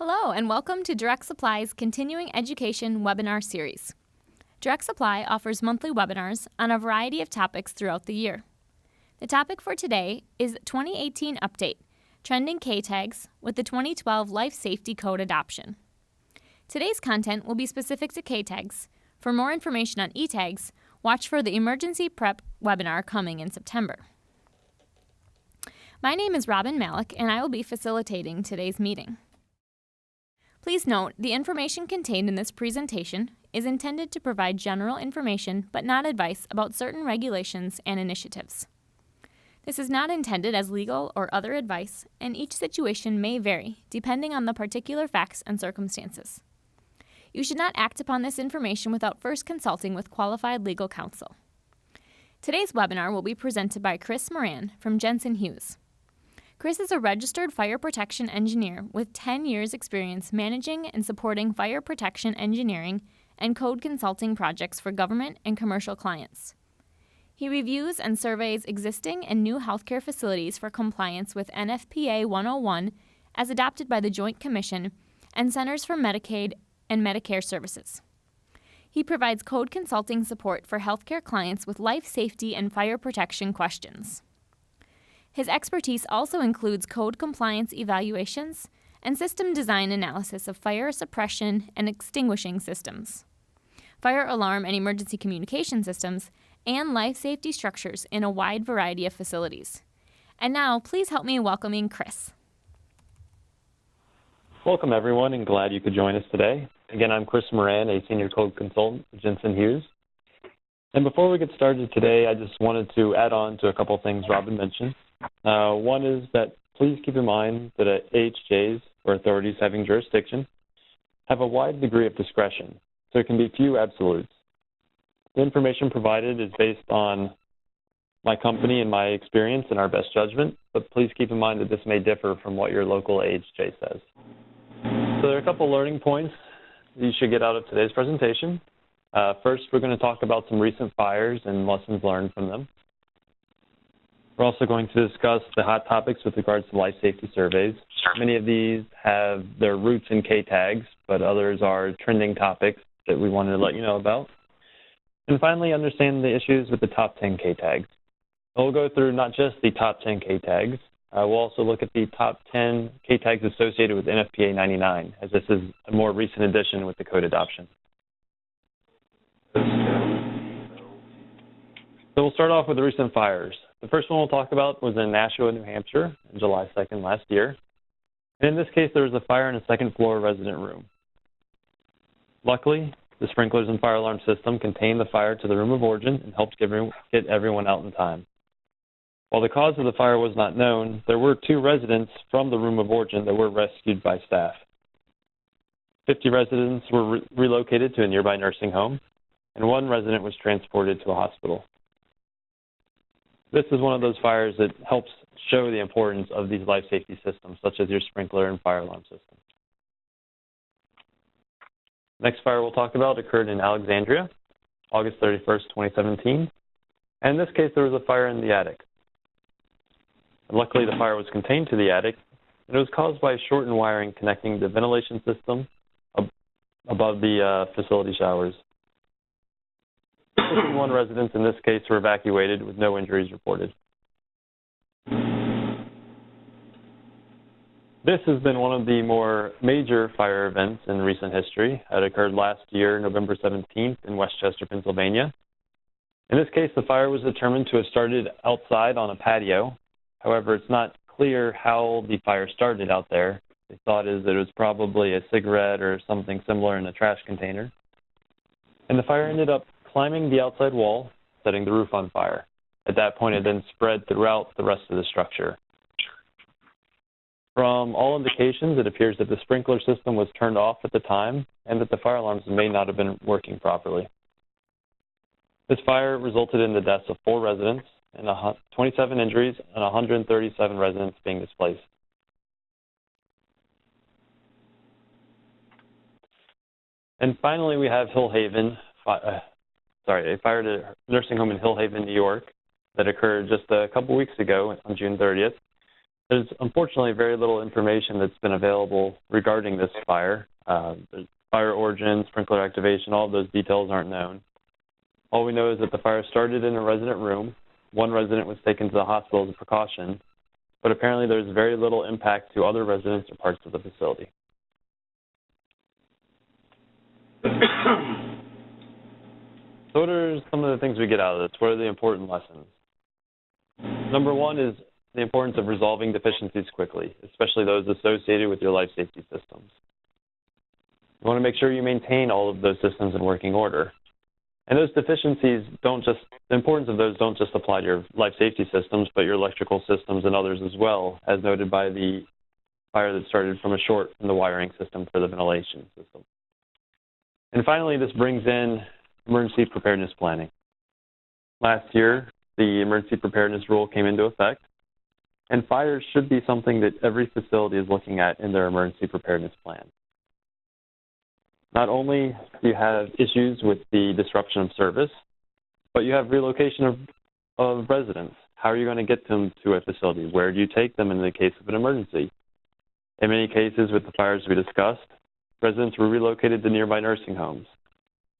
Hello and welcome to Direct Supply's Continuing Education webinar series. Direct Supply offers monthly webinars on a variety of topics throughout the year. The topic for today is 2018 Update, Trending K-Tags with the 2012 Life Safety Code Adoption. Today's content will be specific to K-Tags. For more information on E-Tags, watch for the Emergency Prep webinar coming in September. My name is Robin Malik and I will be facilitating today's meeting. Please note, the information contained in this presentation is intended to provide general information but not advice about certain regulations and initiatives. This is not intended as legal or other advice, and each situation may vary depending on the particular facts and circumstances. You should not act upon this information without first consulting with qualified legal counsel. Today's webinar will be presented by Chris Moran from Jensen Hughes. Chris is a registered fire protection engineer with 10 years experience managing and supporting fire protection engineering and code consulting projects for government and commercial clients. He reviews and surveys existing and new healthcare facilities for compliance with NFPA 101 as adopted by the Joint Commission and Centers for Medicaid and Medicare Services. He provides code consulting support for healthcare clients with life safety and fire protection questions. His expertise also includes code compliance evaluations and system design analysis of fire suppression and extinguishing systems, fire alarm and emergency communication systems, and life safety structures in a wide variety of facilities. And now, please help me in welcoming Chris. Welcome, everyone, and glad you could join us today. Again, I'm Chris Moran, a senior code consultant with Jensen Hughes. And before we get started today, I just wanted to add on to a couple things Robin mentioned. One is that please keep in mind that AHJs, or authorities having jurisdiction, have a wide degree of discretion, so it can be few absolutes. The information provided is based on my company and my experience and our best judgment, but please keep in mind that this may differ from what your local AHJ says. So there are a couple learning points you should get out of today's presentation. First, we're going to talk about some recent fires and lessons learned from them. We're also going to discuss the hot topics with regards to life safety surveys. Many of these have their roots in K-tags, but others are trending topics that we wanted to let you know about. And finally, understand the issues with the top 10 K-tags. We'll go through not just the top 10 K-tags, we'll also look at the top 10 K-tags associated with NFPA 99, as this is a more recent addition with the code adoption. So we'll start off with the recent fires. The first one we'll talk about was in Nashua, New Hampshire, on July 2nd last year. And in this case, there was a fire in a second-floor resident room. Luckily, the sprinklers and fire alarm system contained the fire to the room of origin and helped get everyone out in time. While the cause of the fire was not known, there were 2 residents from the room of origin that were rescued by staff. 50 residents were relocated to a nearby nursing home, and 1 resident was transported to a hospital. This is one of those fires that helps show the importance of these life safety systems, such as your sprinkler and fire alarm system. Next fire we'll talk about occurred in Alexandria, August 31st, 2017. And in this case, there was a fire in the attic. And luckily, the fire was contained to the attic, and it was caused by a shortened wiring connecting the ventilation system above the facility showers. 51 residents in this case were evacuated with no injuries reported. This has been one of the more major fire events in recent history. It occurred last year, November 17th, in Westchester, Pennsylvania. In this case, the fire was determined to have started outside on a patio. However, it's not clear how the fire started out there. The thought is that it was probably a cigarette or something similar in a trash container. And the fire ended up climbing the outside wall, setting the roof on fire. At that point, it then spread throughout the rest of the structure. From all indications, it appears that the sprinkler system was turned off at the time and that the fire alarms may not have been working properly. This fire resulted in the deaths of 4 residents and 27 injuries and 137 residents being displaced. And finally, we have a fire at a nursing home in Hill Haven, New York, that occurred just a couple weeks ago on June 30th. There's unfortunately very little information that's been available regarding this fire. There's fire origin, sprinkler activation, all of those details aren't known. All we know is that the fire started in a resident room. One resident was taken to the hospital as a precaution, but apparently there's very little impact to other residents or parts of the facility. So what are some of the things we get out of this? What are the important lessons? Number one is the importance of resolving deficiencies quickly, especially those associated with your life safety systems. You want to make sure you maintain all of those systems in working order. And those deficiencies the importance of those don't just apply to your life safety systems, but your electrical systems and others as well, as noted by the fire that started from a short in the wiring system for the ventilation system. And finally, this brings in emergency preparedness planning. Last year, the emergency preparedness rule came into effect, and fires should be something that every facility is looking at in their emergency preparedness plan. Not only do you have issues with the disruption of service, but you have relocation of residents. How are you going to get them to a facility? Where do you take them in the case of an emergency? In many cases with the fires we discussed, residents were relocated to nearby nursing homes,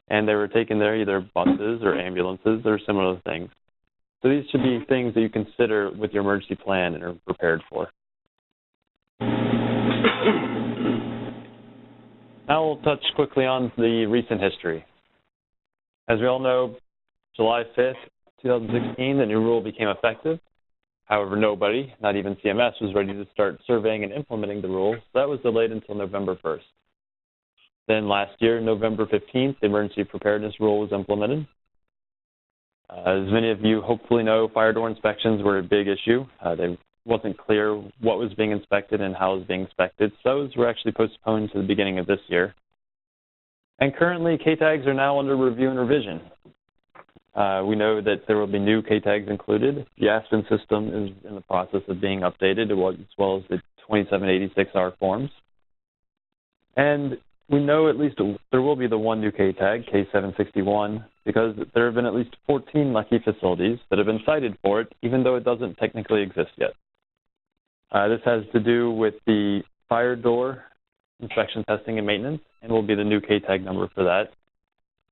and they were taken there either buses or ambulances or similar things. So these should be things that you consider with your emergency plan and are prepared for. Now we'll touch quickly on the recent history. As we all know, July 5th, 2016, the new rule became effective. However, nobody, not even CMS, was ready to start surveying and implementing the rule, so that was delayed until November 1st. Then last year, November 15th, the emergency preparedness rule was implemented. As many of you hopefully know, fire door inspections were a big issue. It wasn't clear what was being inspected and how it was being inspected, so those were actually postponed to the beginning of this year. And currently, K-tags are now under review and revision. We know that there will be new K-tags included. The Aspen system is in the process of being updated, as well as the 2786R forms. And we know at least there will be the one new K-tag, K761, because there have been at least 14 lucky facilities that have been cited for it, even though it doesn't technically exist yet. This has to do with the fire door inspection, testing, and maintenance, and will be the new K-tag number for that.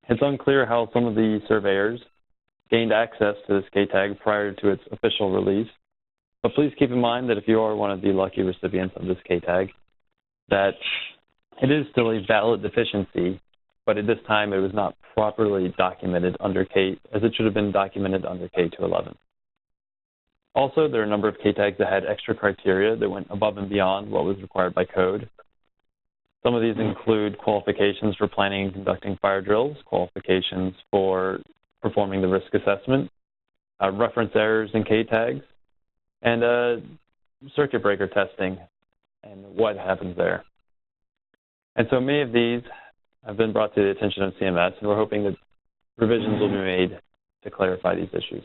It's unclear how some of the surveyors gained access to this K-tag prior to its official release, but please keep in mind that if you are one of the lucky recipients of this K-tag, that it is still a valid deficiency, but at this time it was not properly documented under K, as it should have been documented under K211. Also, there are a number of K-tags that had extra criteria that went above and beyond what was required by code. Some of these include qualifications for planning and conducting fire drills, qualifications for performing the risk assessment, reference errors in K-tags, and circuit breaker testing and what happens there. And so many of these have been brought to the attention of CMS, and we're hoping that revisions will be made to clarify these issues.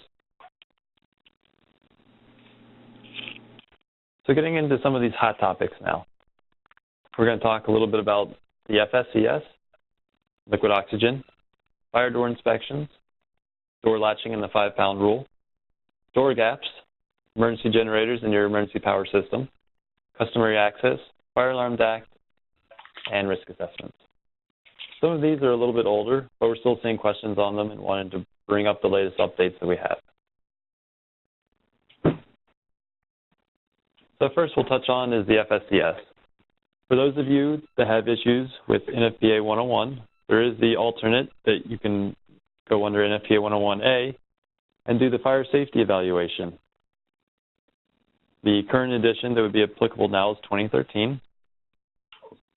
So getting into some of these hot topics now. We're going to talk a little bit about the FSCS, liquid oxygen, fire door inspections, door latching and the 5-pound rule, door gaps, emergency generators in your emergency power system, customary access, fire alarms act, and risk assessments. Some of these are a little bit older, but we're still seeing questions on them and wanted to bring up the latest updates that we have. So first we'll touch on is the FSCS. For those of you that have issues with NFPA 101, there is the alternate that you can go under NFPA 101A and do the fire safety evaluation. The current edition that would be applicable now is 2013.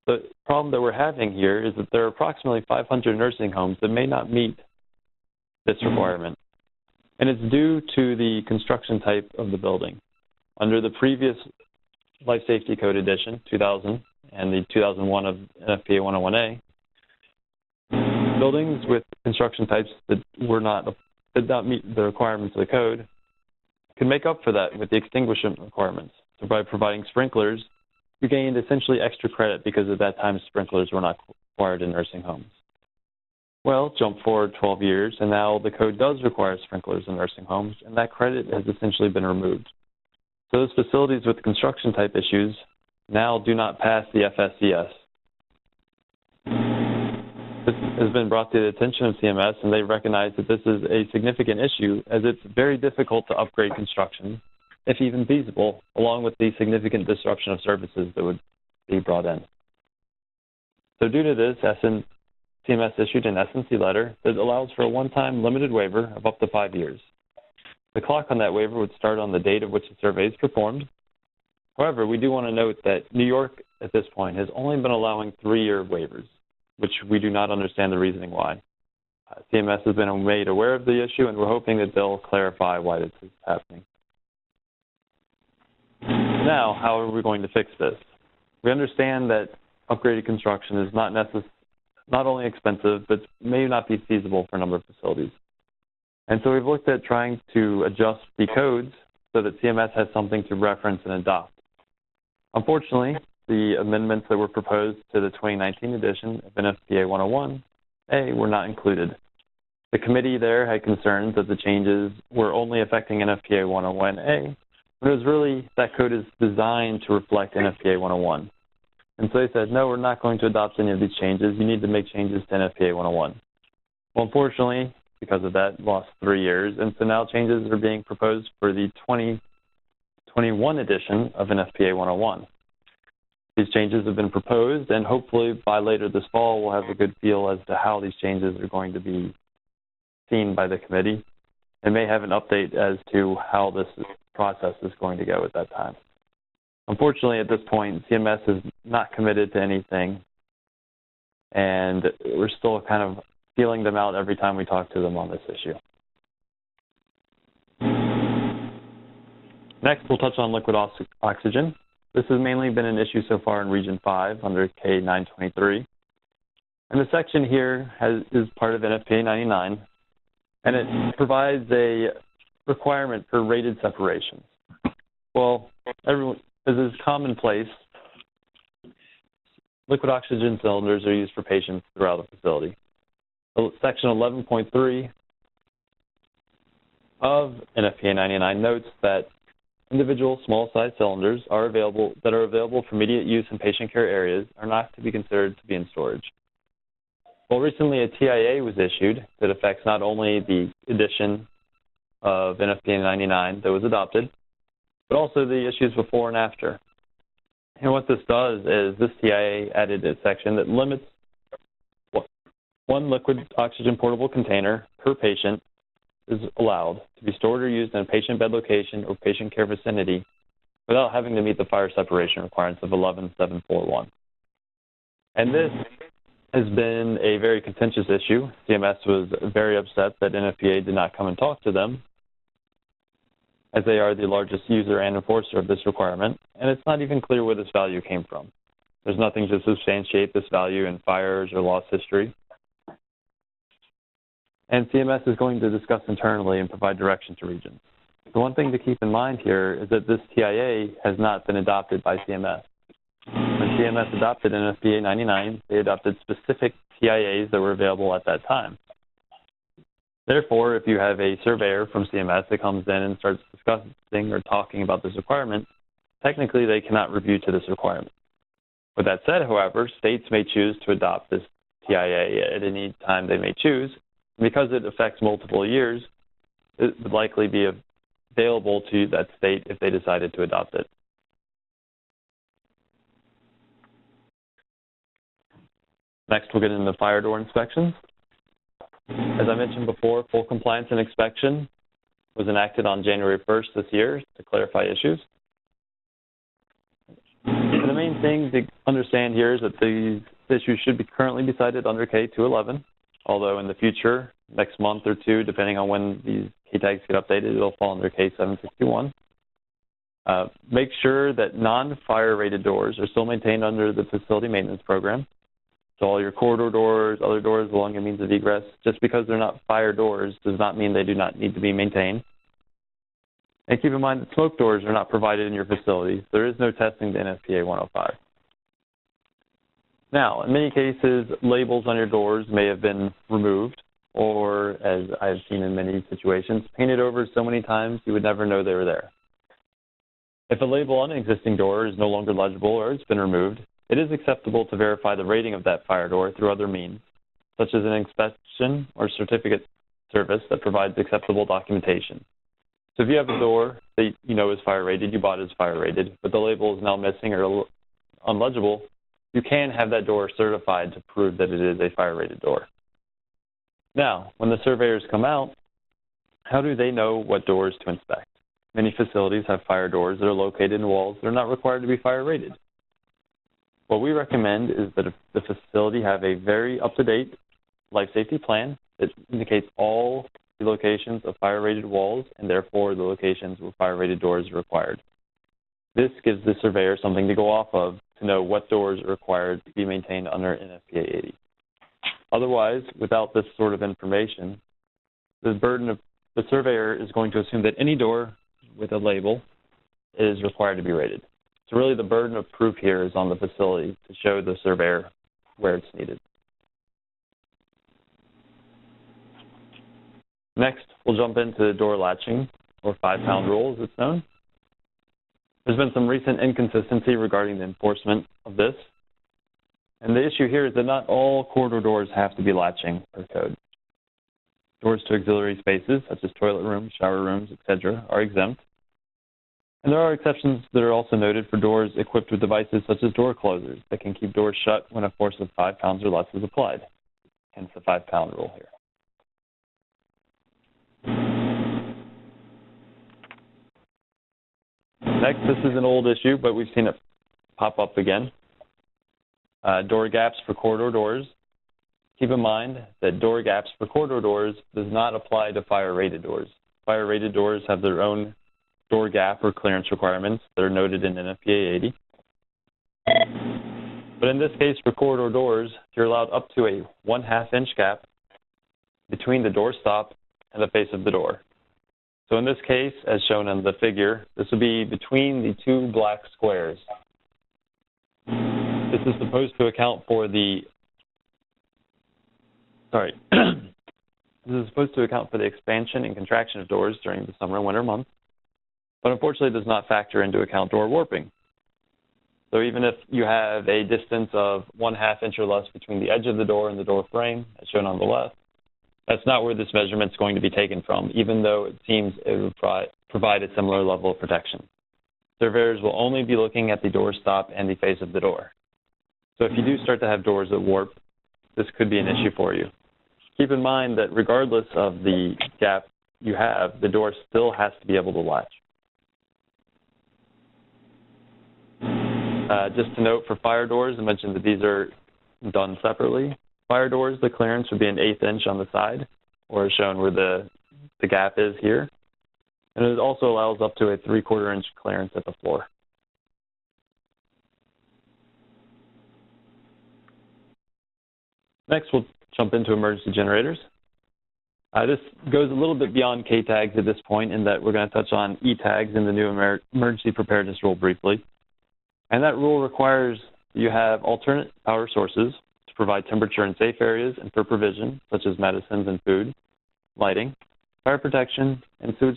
The problem that we're having here is that there are approximately 500 nursing homes that may not meet this requirement. And it's due to the construction type of the building. Under the previous Life Safety Code edition, 2000, and the 2001 of NFPA 101A, buildings with construction types that did not meet the requirements of the code can make up for that with the extinguishment requirements. So by providing sprinklers, you gained essentially extra credit because at that time sprinklers were not required in nursing homes. Well, jump forward 12 years, and now the code does require sprinklers in nursing homes, and that credit has essentially been removed. So those facilities with construction type issues now do not pass the FSCS. This has been brought to the attention of CMS, and they recognize that this is a significant issue as it's very difficult to upgrade construction, if even feasible, along with the significant disruption of services that would be brought in. So due to this, CMS issued an SNC letter that allows for a one-time limited waiver of up to 5 years. The clock on that waiver would start on the date of which the survey is performed. However, we do want to note that New York at this point has only been allowing 3-year waivers, which we do not understand the reasoning why. CMS has been made aware of the issue, and we're hoping that they'll clarify why this is happening. Now, how are we going to fix this? We understand that upgraded construction is not only expensive, but may not be feasible for a number of facilities. And so we've looked at trying to adjust the codes so that CMS has something to reference and adopt. Unfortunately, the amendments that were proposed to the 2019 edition of NFPA 101A were not included. The committee there had concerns that the changes were only affecting NFPA 101A, but it was really that code is designed to reflect NFPA 101. And so they said, no, we're not going to adopt any of these changes. You need to make changes to NFPA 101. Well, unfortunately, because of that, lost 3 years, and so now changes are being proposed for the 2021 edition of NFPA 101. These changes have been proposed, and hopefully by later this fall, we'll have a good feel as to how these changes are going to be seen by the committee, and may have an update as to how this process is going to go at that time. Unfortunately, at this point, CMS is not committed to anything, and we're still kind of feeling them out every time we talk to them on this issue. Next, we'll touch on liquid oxygen. This has mainly been an issue so far in Region 5 under K923. And the section here is part of NFPA 99, and it provides a requirement for rated separations. Well, as is commonplace, liquid oxygen cylinders are used for patients throughout the facility. So section 11.3 of NFPA 99 notes that individual small-sized cylinders that are available for immediate use in patient care areas are not to be considered to be in storage. Well, recently a TIA was issued that affects not only the edition of NFPA 99 that was adopted, but also the issues before and after. And what this does is this TIA added a section that limits one liquid oxygen portable container per patient is allowed to be stored or used in a patient bed location or patient care vicinity without having to meet the fire separation requirements of 11741. And this has been a very contentious issue. CMS was very upset that NFPA did not come and talk to them, as they are the largest user and enforcer of this requirement, and it's not even clear where this value came from. There's nothing to substantiate this value in fires or loss history. And CMS is going to discuss internally and provide direction to regions. The one thing to keep in mind here is that this TIA has not been adopted by CMS. When CMS adopted NFPA 99, they adopted specific TIAs that were available at that time. Therefore, if you have a surveyor from CMS that comes in and starts discussing or talking about this requirement, technically they cannot review to this requirement. With that said, however, states may choose to adopt this TIA at any time they may choose. Because it affects multiple years, it would likely be available to that state if they decided to adopt it. Next, we'll get into fire door inspections. As I mentioned before, full compliance and inspection was enacted on January 1st this year to clarify issues. And the main thing to understand here is that these issues should currently be cited under K211. Although in the future, next month or two, depending on when these K tags get updated, it'll fall under K761. Make sure that non-fire rated doors are still maintained under the facility maintenance program. So all your corridor doors, other doors along your means of egress, just because they're not fire doors does not mean they do not need to be maintained. And keep in mind that smoke doors are not provided in your facilities. There is no testing to NFPA 105. Now, in many cases, labels on your doors may have been removed, or, as I've seen in many situations, painted over so many times you would never know they were there. If a label on an existing door is no longer legible or it's been removed, it is acceptable to verify the rating of that fire door through other means, such as an inspection or certificate service that provides acceptable documentation. So if you have a door that you know is fire rated, you bought it as fire rated, but the label is now missing or unlegible, you can have that door certified to prove that it is a fire rated door. Now, when the surveyors come out, how do they know what doors to inspect? Many facilities have fire doors that are located in walls that are not required to be fire rated. What we recommend is that if the facility have a very up-to-date life safety plan that indicates all the locations of fire-rated walls and therefore the locations where fire-rated doors are required. This gives the surveyor something to go off of to know what doors are required to be maintained under NFPA 80. Otherwise, without this sort of information, the burden of the surveyor is going to assume that any door with a label is required to be rated. So really the burden of proof here is on the facility to show the surveyor where it's needed. Next, we'll jump into door latching, or 5-pound rule as it's known. There's been some recent inconsistency regarding the enforcement of this. And the issue here is that not all corridor doors have to be latching per code. Doors to auxiliary spaces, such as toilet rooms, shower rooms, etc., are exempt. And there are exceptions that are also noted for doors equipped with devices such as door closers that can keep doors shut when a force of 5 pounds or less is applied, hence the 5-pound rule here. Next, this is an old issue, but we've seen it pop up again. Door gaps for corridor doors. Keep in mind that door gaps for corridor doors does not apply to fire-rated doors. Fire-rated doors have their own door gap or clearance requirements that are noted in NFPA 80. But in this case, for corridor doors, you're allowed up to a 1/2 inch gap between the door stop and the face of the door. So in this case, as shown on the figure, this would be between the 2 black squares. This is supposed to account for the, this is supposed to account for the expansion and contraction of doors during the summer and winter months, but unfortunately does not factor into account door warping. So even if you have a distance of 1/2 inch or less between the edge of the door and the door frame, as shown on the left, that's not where this measurement is going to be taken from, even though it seems it would provide a similar level of protection. Surveyors will only be looking at the door stop and the face of the door. So if you do start to have doors that warp, this could be an issue for you. Keep in mind that regardless of the gap you have, the door still has to be able to latch. Just to note for fire doors, I mentioned that these are done separately. Fire doors, the clearance would be an 1/8 inch on the side, or as shown where the gap is here. And it also allows up to a 3/4 inch clearance at the floor. Next, we'll jump into emergency generators. This goes a little bit beyond K-tags at this point in that we're going to touch on E-tags in the new emergency preparedness rule briefly. And that rule requires you have alternate power sources to provide temperature in safe areas and for provision, such as medicines and food, lighting, fire protection, and sewage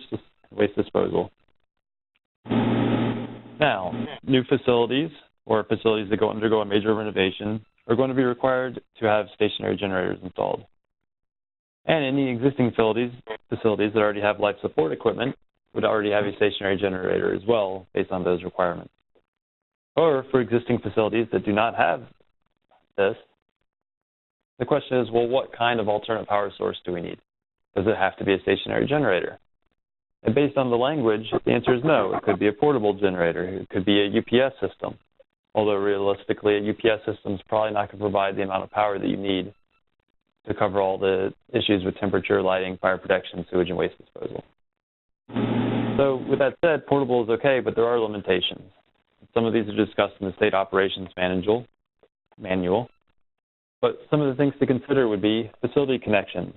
waste disposal. Now, new facilities or facilities that undergo a major renovation are going to be required to have stationary generators installed. And any existing facilities that already have life support equipment would already have a stationary generator as well based on those requirements. Or for existing facilities that do not have this, the question is, well, what kind of alternate power source do we need? Does it have to be a stationary generator? And based on the language, the answer is no. It could be a portable generator. It could be a UPS system. Although realistically, a UPS system is probably not going to provide the amount of power that you need to cover all the issues with temperature, lighting, fire protection, sewage, and waste disposal. So with that said, portable is okay, but there are limitations. Some of these are discussed in the State Operations Manual. But some of the things to consider would be facility connections.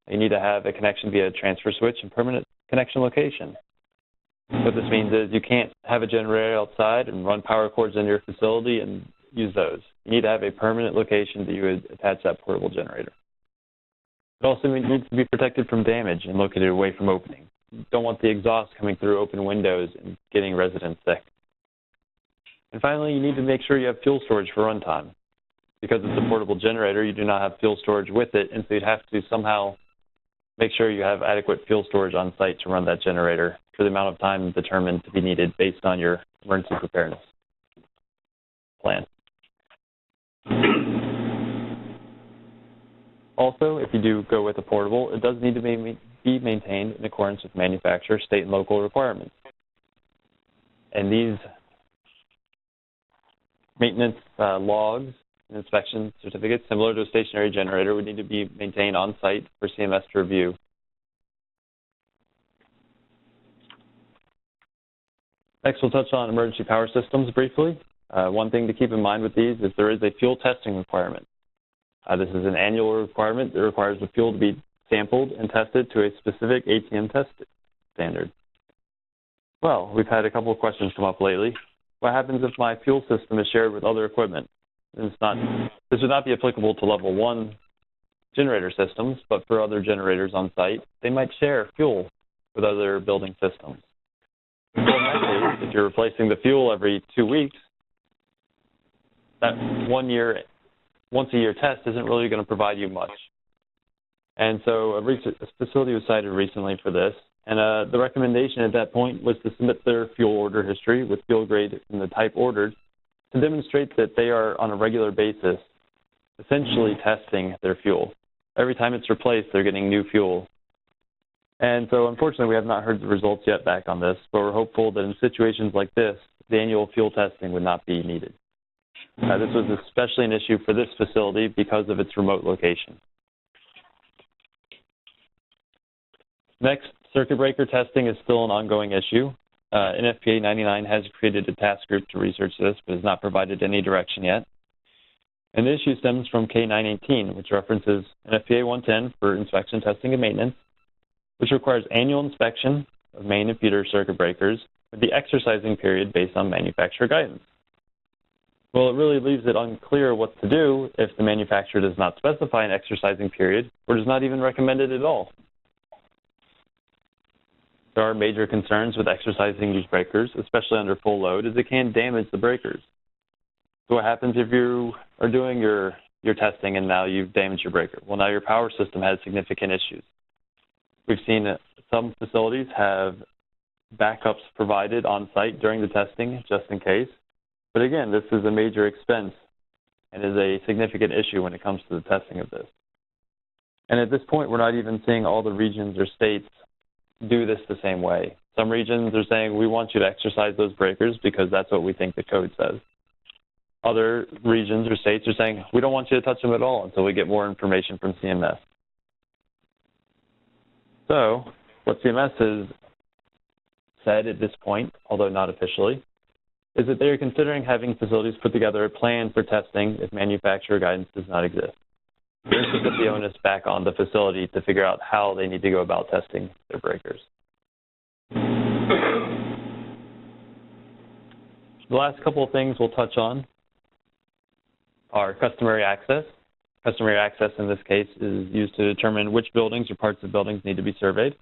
You need to have a connection via a transfer switch and permanent connection location. What this means is you can't have a generator outside and run power cords into your facility and use those. You need to have a permanent location that you would attach that portable generator. It also needs to be protected from damage and located away from opening. don't want the exhaust coming through open windows and getting residents sick. And finally, you need to make sure you have fuel storage for runtime. Because it's a portable generator, you do not have fuel storage with it, and so you'd have to somehow make sure you have adequate fuel storage on site to run that generator for the amount of time determined to be needed based on your emergency preparedness plan. Also, if you do go with a portable, it does need to be maintained in accordance with manufacturer, state, and local requirements. And these maintenance logs and inspection certificates, similar to a stationary generator, would need to be maintained on site for CMS to review. Next, we'll touch on emergency power systems briefly. One thing to keep in mind with these is there is a fuel testing requirement. This is an annual requirement that requires the fuel to be sampled and tested to a specific ATM test standard. Well, we've had a couple of questions come up lately. What happens if my fuel system is shared with other equipment? This would not be applicable to level 1 generator systems, but for other generators on site, they might share fuel with other building systems. So in that case, if you're replacing the fuel every 2 weeks, that once a year test isn't really going to provide you much. And so a facility was cited recently for this, and the recommendation at that point was to submit their fuel order history with fuel grade and the type ordered to demonstrate that they are on a regular basis essentially testing their fuel. Every time it's replaced, they're getting new fuel. And so unfortunately, we have not heard the results yet back on this, but we're hopeful that in situations like this, the annual fuel testing would not be needed. This was especially an issue for this facility because of its remote location. Next, circuit breaker testing is still an ongoing issue. NFPA 99 has created a task group to research this, but has not provided any direction yet. And the issue stems from K918, which references NFPA 110 for inspection, testing, and maintenance, which requires annual inspection of main and feeder circuit breakers with the exercising period based on manufacturer guidance. Well, it really leaves it unclear what to do if the manufacturer does not specify an exercising period or does not even recommend it at all. There are major concerns with exercising these breakers, especially under full load, as it can damage the breakers. So what happens if you are doing your testing and now you've damaged your breaker? Well, now your power system has significant issues. We've seen that some facilities have backups provided on site during the testing just in case. But again, this is a major expense and is a significant issue when it comes to the testing of this. And at this point, we're not even seeing all the regions or states do this the same way. Some regions are saying, we want you to exercise those breakers because that's what we think the code says. Other regions or states are saying, we don't want you to touch them at all until we get more information from CMS. So what CMS has said at this point, although not officially, is that they are considering having facilities put together a plan for testing if manufacturer guidance does not exist. This is to put the onus back on the facility to figure out how they need to go about testing their breakers. The last couple of things we'll touch on are customary access. Customary access in this case is used to determine which buildings or parts of buildings need to be surveyed.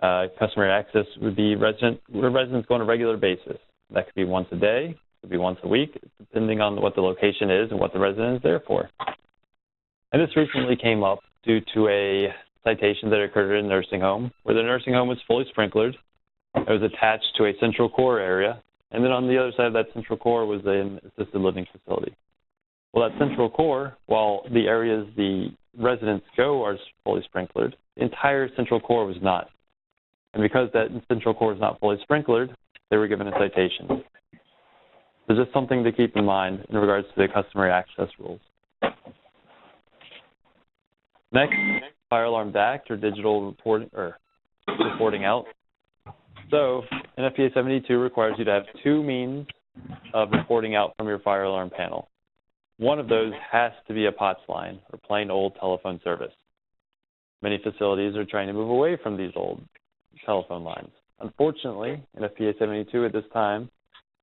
Customary access would be where residents go on a regular basis. That could be once a day, it could be once a week, depending on what the location is and what the resident is there for. And this recently came up due to a citation that occurred in a nursing home, where the nursing home was fully sprinklered. It was attached to a central core area, and then on the other side of that central core was an assisted living facility. Well, that central core, while the areas the residents go are fully sprinklered, the entire central core was not. And because that central core is not fully sprinklered, they were given a citation. So just something to keep in mind in regards to the customary access rules. Next, fire alarm DACT, or digital reporting out. So NFPA 72 requires you to have two means of reporting out from your fire alarm panel. One of those has to be a POTS line, or plain old telephone service. Many facilities are trying to move away from these old telephone lines. Unfortunately, NFPA 72 at this time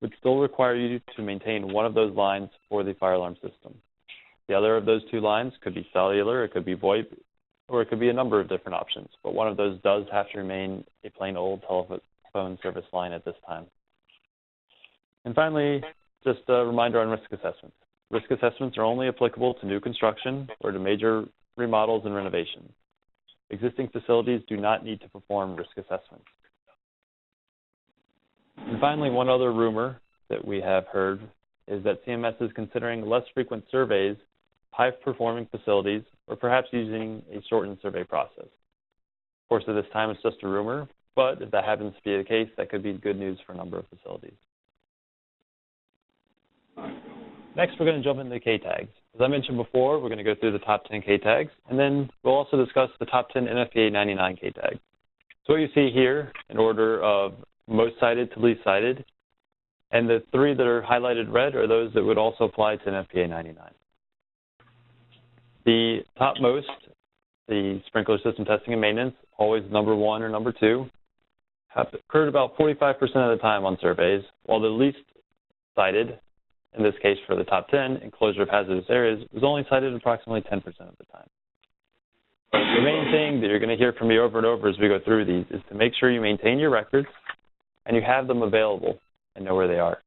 would still require you to maintain one of those lines for the fire alarm system. The other of those two lines could be cellular, it could be VoIP, or it could be a number of different options, but one of those does have to remain a plain old telephone service line at this time. And finally, just a reminder on risk assessments. Risk assessments are only applicable to new construction or to major remodels and renovations. Existing facilities do not need to perform risk assessments. And finally, one other rumor that we have heard is that CMS is considering less frequent surveys, high-performing facilities, or perhaps using a shortened survey process. Of course, at this time, it's just a rumor, but if that happens to be the case, that could be good news for a number of facilities. Next, we're going to jump into K-tags. As I mentioned before, we're going to go through the top 10 K-tags, and then we'll also discuss the top 10 NFPA 99 K-tags. So what you see here, in order of most cited to least cited, and the three that are highlighted red are those that would also apply to NFPA 99. The topmost, the sprinkler system testing and maintenance, always number 1 or number 2, have occurred about 45% of the time on surveys, while the least cited, in this case for the top 10, enclosure of hazardous areas, was only cited approximately 10% of the time. The main thing that you're going to hear from me over and over as we go through these is to make sure you maintain your records and you have them available and know where they are.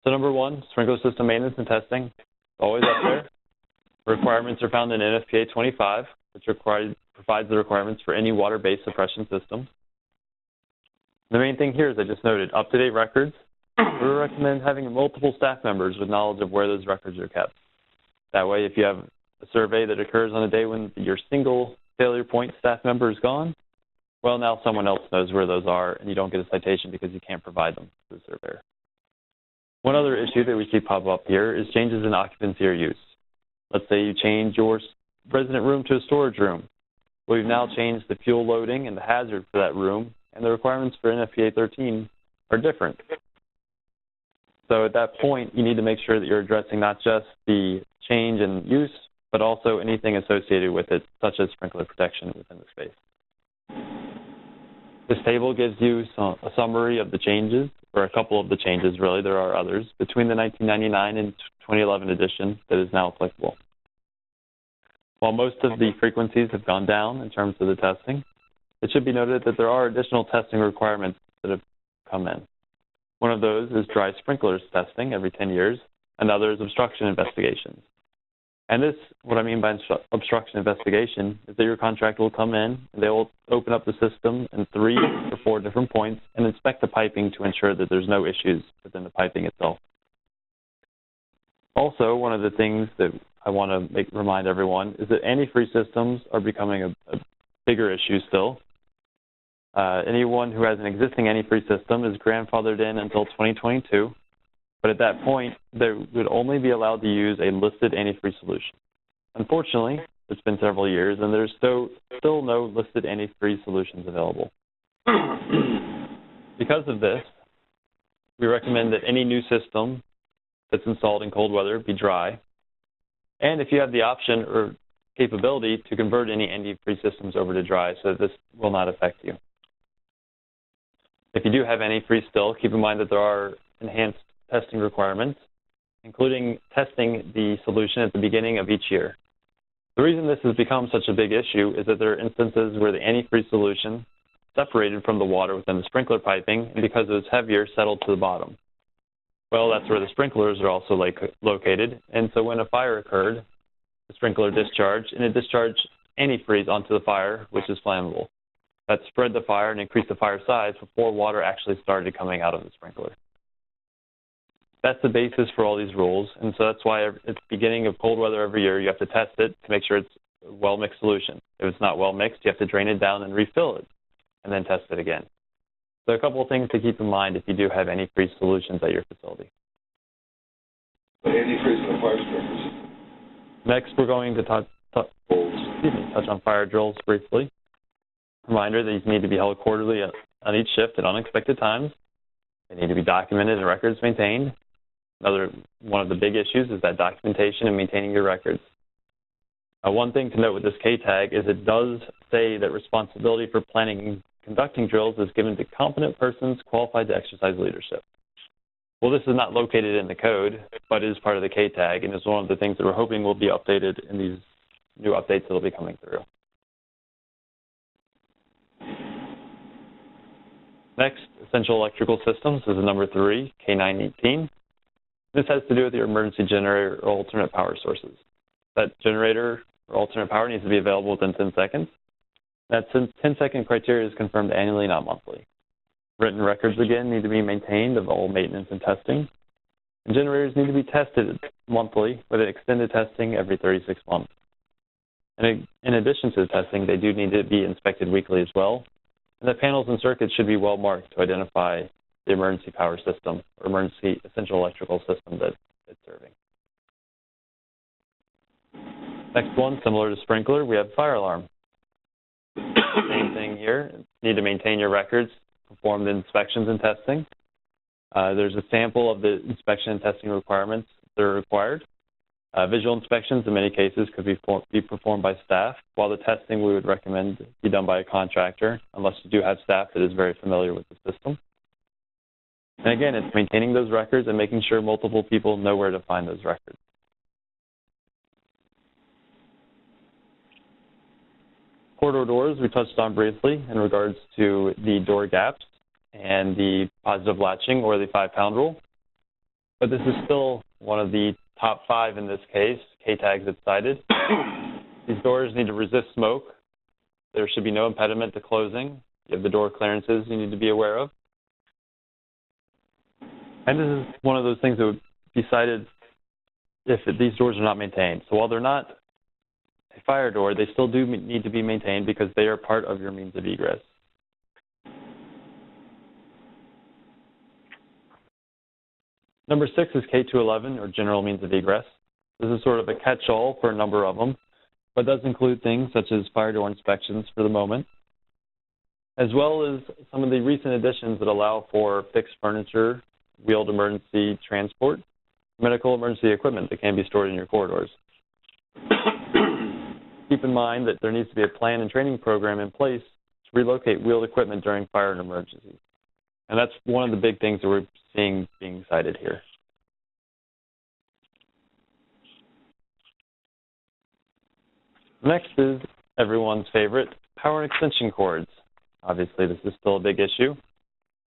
So number 1, sprinkler system maintenance and testing, always up there. Requirements are found in NFPA 25, which provides the requirements for any water-based suppression system. The main thing here is I just noted up-to-date records. We recommend having multiple staff members with knowledge of where those records are kept. That way, if you have a survey that occurs on a day when your single failure point staff member is gone, well, now someone else knows where those are, and you don't get a citation because you can't provide them to the surveyor. One other issue that we see pop up here is changes in occupancy or use. Let's say you change your resident room to a storage room. Well, you've now changed the fuel loading and the hazard for that room, and the requirements for NFPA 13 are different. So at that point, you need to make sure that you're addressing not just the change in use, but also anything associated with it, such as sprinkler protection within the space. This table gives you a summary of the changes, or a couple of the changes, really. There are others, between the 1999 and 2011 edition that is now applicable. While most of the frequencies have gone down in terms of the testing, it should be noted that there are additional testing requirements that have come in. One of those is dry sprinklers testing every 10 years, another is obstruction investigations. And this, what I mean by obstruction investigation, is that your contractor will come in and they will open up the system in 3 or 4 different points and inspect the piping to ensure that there's no issues within the piping itself. Also, one of the things that I want to remind everyone is that antifreeze systems are becoming a bigger issue still. Anyone who has an existing antifreeze system is grandfathered in until 2022, but at that point, they would only be allowed to use a listed antifreeze solution. Unfortunately, it's been several years, and there's still no listed antifreeze solutions available. Because of this, we recommend that any new system that's installed in cold weather be dry, and if you have the option or capability to convert any antifreeze systems over to dry so that this will not affect you. If you do have antifreeze still, keep in mind that there are enhanced testing requirements, including testing the solution at the beginning of each year. The reason this has become such a big issue is that there are instances where the antifreeze solution separated from the water within the sprinkler piping, and because it was heavier, settled to the bottom. Well, that's where the sprinklers are also located, and so when a fire occurred, the sprinkler discharged, and it discharged antifreeze onto the fire, which is flammable. That spread the fire and increased the fire size before water actually started coming out of the sprinkler. That's the basis for all these rules, and so that's why at the beginning of cold weather every year, you have to test it to make sure it's a well-mixed solution. If it's not well-mixed, you have to drain it down and refill it, and then test it again. So a couple of things to keep in mind if you do have antifreeze solutions at your facility. Antifreeze in the fire sprinklers. Next, we're going to touch on fire drills briefly. Reminder, these need to be held quarterly on each shift at unexpected times. They need to be documented and records maintained. One of the big issues is that documentation and maintaining your records. One thing to note with this K-tag is it does say that responsibility for planning and conducting drills is given to competent persons qualified to exercise leadership. Well, this is not located in the code, but is part of the K-tag, and is one of the things that we're hoping will be updated in these new updates that will be coming through. Next, essential electrical systems is number 3, K918. This has to do with your emergency generator or alternate power sources. That generator or alternate power needs to be available within 10 seconds. That 10-second criteria is confirmed annually, not monthly. Written records, again, need to be maintained of all maintenance and testing. And generators need to be tested monthly with extended testing every 36 months. And in addition to the testing, they do need to be inspected weekly as well. And the panels and circuits should be well marked to identify the emergency power system or emergency essential electrical system that it's serving. Next one, similar to sprinkler, we have fire alarm. Same thing here. You need to maintain your records, perform the inspections and testing. There's a sample of the inspection and testing requirements that are required. Visual inspections in many cases could be performed by staff, while the testing we would recommend be done by a contractor, unless you do have staff that is very familiar with the system. And again, it's maintaining those records and making sure multiple people know where to find those records. Corridor doors we touched on briefly in regards to the door gaps and the positive latching or the 5-pound rule. But this is still one of the top 5 in this case, K-tags that's cited. These doors need to resist smoke. There should be no impediment to closing. You have the door clearances you need to be aware of. And this is one of those things that would be cited if these doors are not maintained. So while they're not a fire door, they still do need to be maintained because they are part of your means of egress. Number 6 is K211, or general means of egress. This is sort of a catch-all for a number of them, but does include things such as fire door inspections for the moment, as well as some of the recent additions that allow for fixed furniture, wheeled emergency transport, medical emergency equipment that can be stored in your corridors. Keep in mind that there needs to be a plan and training program in place to relocate wheeled equipment during fire and emergencies. And that's one of the big things that we're seeing being cited here. Next is everyone's favorite, power and extension cords. Obviously, this is still a big issue.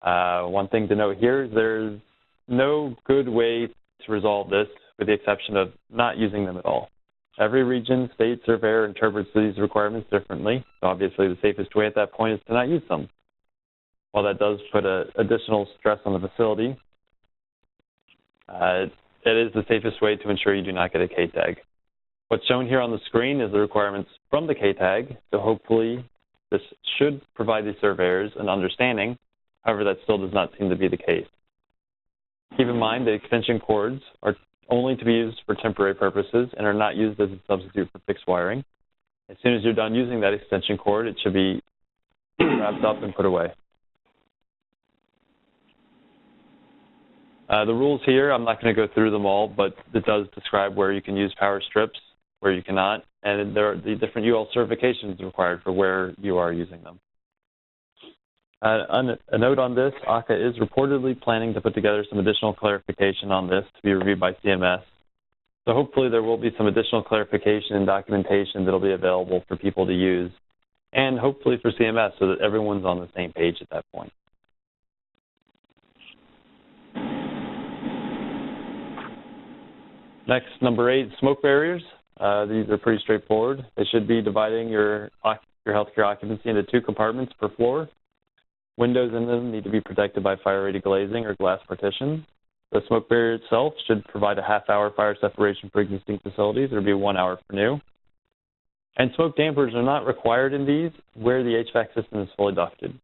One thing to note here is there's no good way to resolve this with the exception of not using them at all. Every region, state, surveyor interprets these requirements differently. So obviously, the safest way at that point is to not use them. While that does put additional stress on the facility, it is the safest way to ensure you do not get a K-tag. What's shown here on the screen is the requirements from the K-tag, so hopefully this should provide the surveyors an understanding. However, that still does not seem to be the case. Keep in mind that extension cords are only to be used for temporary purposes and are not used as a substitute for fixed wiring. As soon as you're done using that extension cord, it should be wrapped up and put away. The rules here, I'm not going to go through them all, but it does describe where you can use power strips, where you cannot, and there are the different UL certifications required for where you are using them. A note on this, ACA is reportedly planning to put together some additional clarification on this to be reviewed by CMS. So hopefully there will be some additional clarification and documentation that will be available for people to use, and hopefully for CMS so that everyone's on the same page at that point. Next, number 8, smoke barriers. These are pretty straightforward. They should be dividing your healthcare occupancy into 2 compartments per floor. Windows in them need to be protected by fire-rated glazing or glass partitions. The smoke barrier itself should provide a half-hour fire separation for existing facilities. There will be 1 hour for new. And smoke dampers are not required in these where the HVAC system is fully ducted. And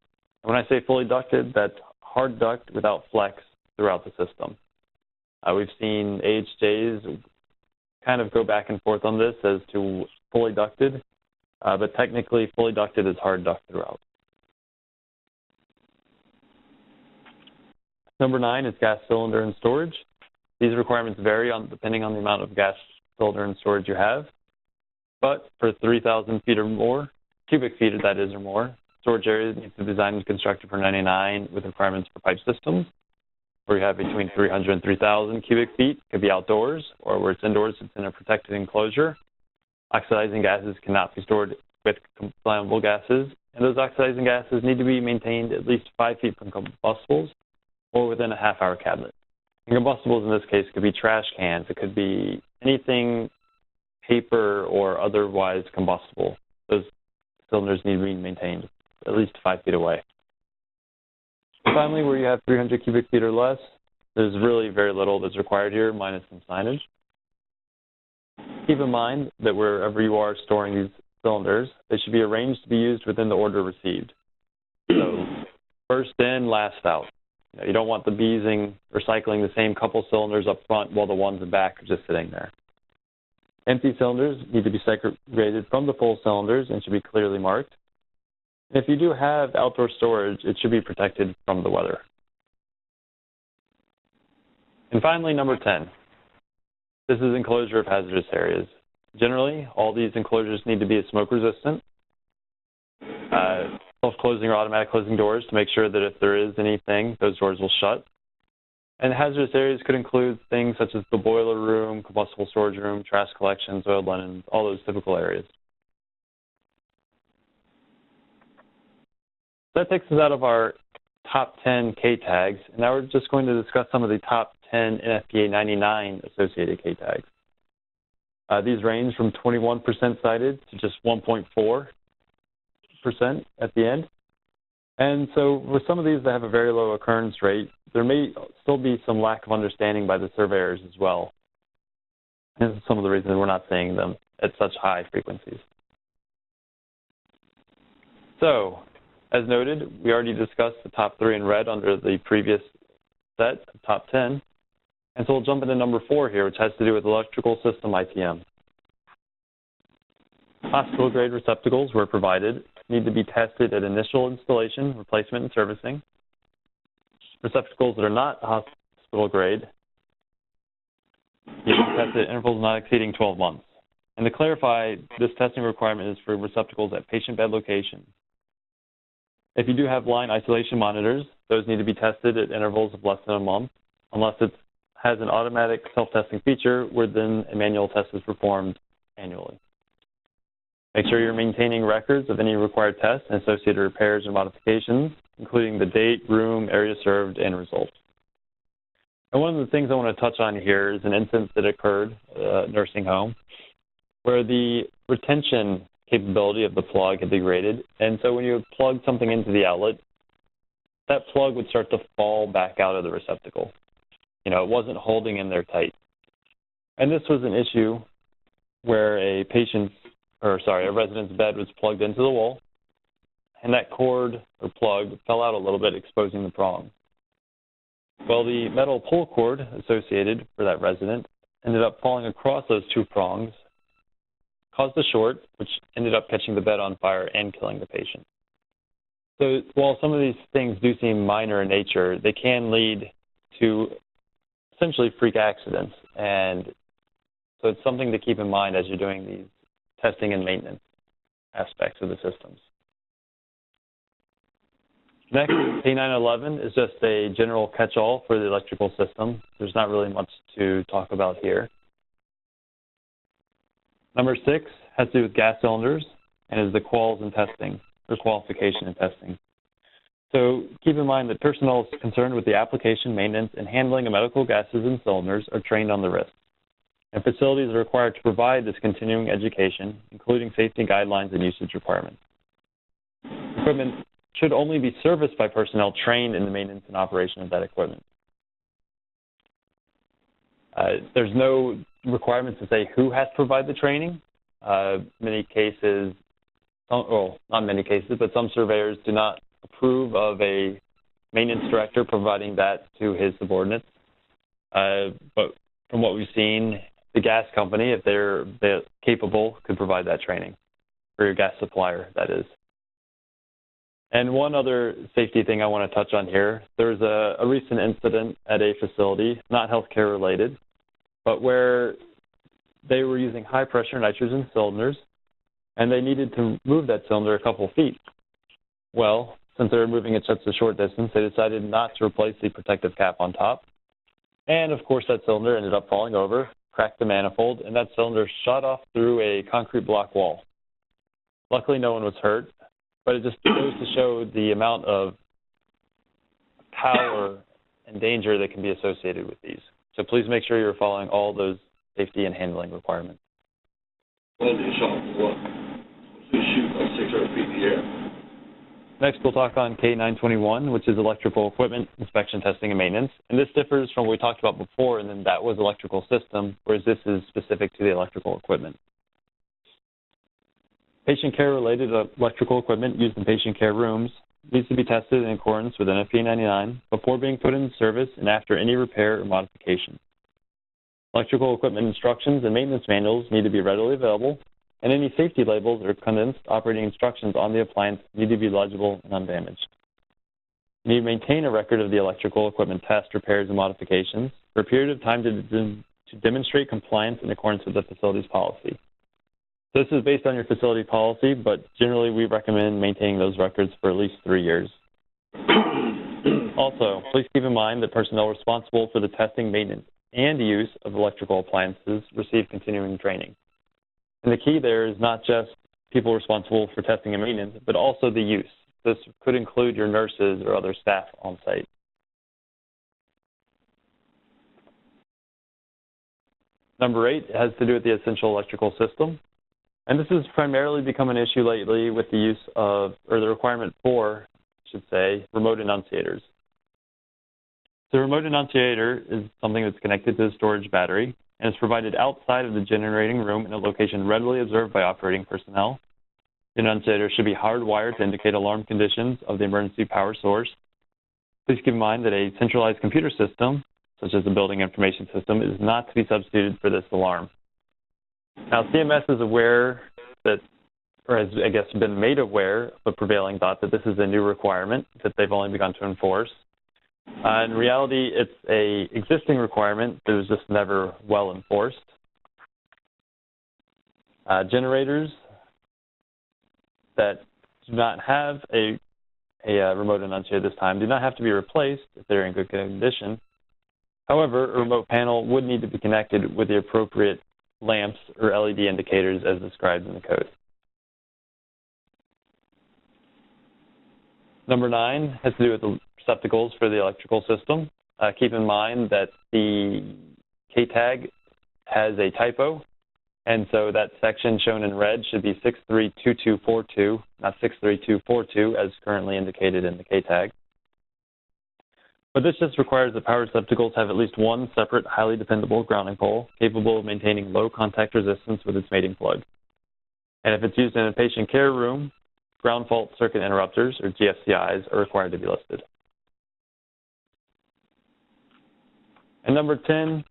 when I say fully ducted, that's hard duct without flex throughout the system. We've seen AHJs kind of go back and forth on this as to fully ducted, but technically fully ducted is hard duct throughout. Number 9 is gas cylinder and storage. These requirements vary depending on the amount of gas cylinder and storage you have, but for 3,000 feet or more, cubic feet that is or more, storage areas need to be designed and constructed for 99 with requirements for pipe systems. Where you have between 300 and 3,000 cubic feet, it could be outdoors, or where it's indoors, it's in a protected enclosure. Oxidizing gases cannot be stored with flammable gases and those oxidizing gases need to be maintained at least 5 feet from combustibles or within a half-hour cabinet. And combustibles in this case could be trash cans. It could be anything paper or otherwise combustible. Those cylinders need to be maintained at least 5 feet away. And finally, where you have 300 cubic feet or less, there's really very little that's required here, minus some signage. Keep in mind that wherever you are storing these cylinders, they should be arranged to be used within the order received. So first in, last out. You don't want the bees recycling the same couple cylinders up front while the ones in back are just sitting there. Empty cylinders need to be segregated from the full cylinders and should be clearly marked. And if you do have outdoor storage, it should be protected from the weather. And finally, number 10. This is enclosure of hazardous areas. Generally, all these enclosures need to be smoke resistant. Self-closing or automatic closing doors to make sure that if there is anything, those doors will shut. And hazardous areas could include things such as the boiler room, combustible storage room, trash collections, oiled linens, all those typical areas. That takes us out of our top 10 K tags, and now we're just going to discuss some of the top 10 NFPA 99 associated K tags. These range from 21% cited to just 1.4% at the end. And so with some of these that have a very low occurrence rate, there may still be some lack of understanding by the surveyors as well. And this is some of the reasons we're not seeing them at such high frequencies. So, as noted, we already discussed the top 3 in red under the previous set, top 10. And so we'll jump into number 4 here, which has to do with electrical system ITM. Hospital-grade receptacles were provided, need to be tested at initial installation, replacement, and servicing. Receptacles that are not hospital-grade need to be tested at intervals not exceeding 12 months. And to clarify, this testing requirement is for receptacles at patient bed location. If you do have line isolation monitors, those need to be tested at intervals of less than a month, unless it has an automatic self-testing feature where then a manual test is performed annually. Make sure you're maintaining records of any required tests and associated repairs and modifications, including the date, room, area served, and results. And one of the things I want to touch on here is an instance that occurred at a nursing home where the retention capability of the plug had degraded. And so when you plug something into the outlet, that plug would start to fall back out of the receptacle. It wasn't holding in there tight. And this was an issue where a resident's bed was plugged into the wall, and that cord or plug fell out a little bit, exposing the prong. Well, the metal pull cord associated for that resident ended up falling across those 2 prongs, caused a short, which ended up catching the bed on fire and killing the patient. So while some of these things do seem minor in nature, they can lead to essentially freak accidents. And so it's something to keep in mind as you're doing these testing and maintenance aspects of the systems. Next, K911 is just a general catch-all for the electrical system. There's not really much to talk about here. Number 6 has to do with gas cylinders and is the quals and testing, or qualification and testing. So keep in mind that personnel concerned with the application, maintenance, and handling of medical gases and cylinders are trained on the risks. And facilities are required to provide this continuing education, including safety guidelines and usage requirements. Equipment should only be serviced by personnel trained in the maintenance and operation of that equipment. There's no requirements to say who has to provide the training. Many cases, well, not many cases, but some surveyors do not approve of a maintenance director providing that to his subordinates. But from what we've seen, the gas company, if they're capable, could provide that training for your gas supplier, that is. And one other safety thing I want to touch on here, there's a recent incident at a facility, not healthcare related, but where they were using high pressure nitrogen cylinders and they needed to move that cylinder a couple feet. Well, since they were moving it such a short distance, they decided not to replace the protective cap on top. And of course that cylinder ended up falling over, cracked the manifold, and that cylinder shot off through a concrete block wall. Luckily no one was hurt, but it just goes to show the amount of power and danger that can be associated with these. So please make sure you're following all those safety and handling requirements. Next, we'll talk on K921, which is electrical equipment inspection, testing, and maintenance. And this differs from what we talked about before, and then that was electrical system, whereas this is specific to the electrical equipment. Patient care-related electrical equipment used in patient care rooms needs to be tested in accordance with NFP 99 before being put in service and after any repair or modification. Electrical equipment instructions and maintenance manuals need to be readily available, and any safety labels or condensed operating instructions on the appliance need to be legible and undamaged. You need to maintain a record of the electrical equipment test, repairs, and modifications for a period of time to demonstrate compliance in accordance with the facility's policy. This is based on your facility policy, but generally we recommend maintaining those records for at least 3 years. Also, please keep in mind that personnel responsible for the testing, maintenance, and use of electrical appliances receive continuing training. And the key there is not just people responsible for testing and maintenance, but also the use. This could include your nurses or other staff on site. Number 8 has to do with the essential electrical system. And this has primarily become an issue lately with the use of, or the requirement for, I should say, remote enunciators. The remote enunciator is something that's connected to the storage battery and is provided outside of the generating room in a location readily observed by operating personnel. The enunciator should be hardwired to indicate alarm conditions of the emergency power source. Please keep in mind that a centralized computer system, such as the building information system, is not to be substituted for this alarm. Now, CMS is aware that, or has, I guess, been made aware of a prevailing thought that this is a new requirement that they've only begun to enforce. In reality, it's an existing requirement that was just never well enforced. Generators that do not have a remote enunciator this time do not have to be replaced if they're in good condition. However, a remote panel would need to be connected with the appropriate lamps or LED indicators as described in the code. Number 9 has to do with the receptacles for the electrical system. Keep in mind that the K-tag has a typo, and so that section shown in red should be 632242, not 63242 as currently indicated in the K-tag. But this just requires that power receptacles have at least one separate, highly dependable grounding pole capable of maintaining low contact resistance with its mating plug. And if it's used in a patient care room, ground fault circuit interrupters, or GFCIs, are required to be listed. And number 10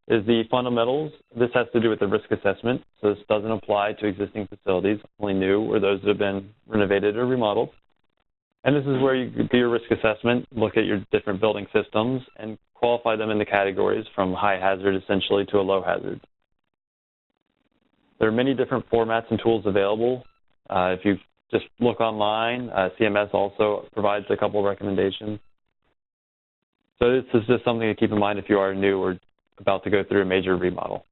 is the fundamentals. This has to do with the risk assessment, so this doesn't apply to existing facilities, only new or those that have been renovated or remodeled. And this is where you do your risk assessment, look at your different building systems, and qualify them in the categories from high hazard essentially to a low hazard. There are many different formats and tools available. If you just look online, CMS also provides a couple of recommendations. So this is just something to keep in mind if you are new or about to go through a major remodel.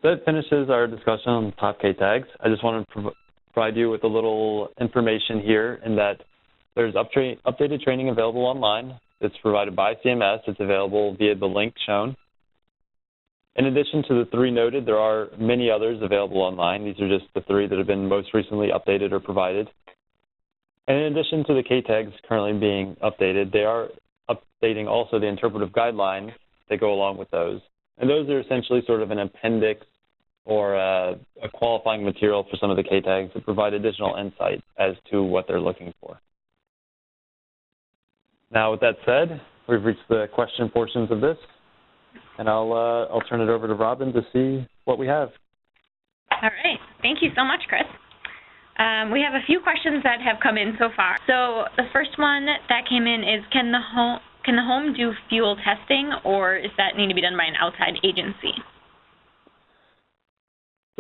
That finishes our discussion on top K-tags. I just want to provide you with a little information here in that there's updated training available online. It's provided by CMS. It's available via the link shown. In addition to the 3 noted, there are many others available online. These are just the 3 that have been most recently updated or provided. And in addition to the K-tags currently being updated, they are updating also the interpretive guidelines that go along with those. And those are essentially sort of an appendix or a qualifying material for some of the K-tags that provide additional insight as to what they're looking for. Now, with that said, we've reached the question portions of this, and I'll turn it over to Robin to see what we have. All right. Thank you so much, Chris. We have a few questions that have come in so far. So the first one that came in is, can the home do fuel testing, or does that need to be done by an outside agency?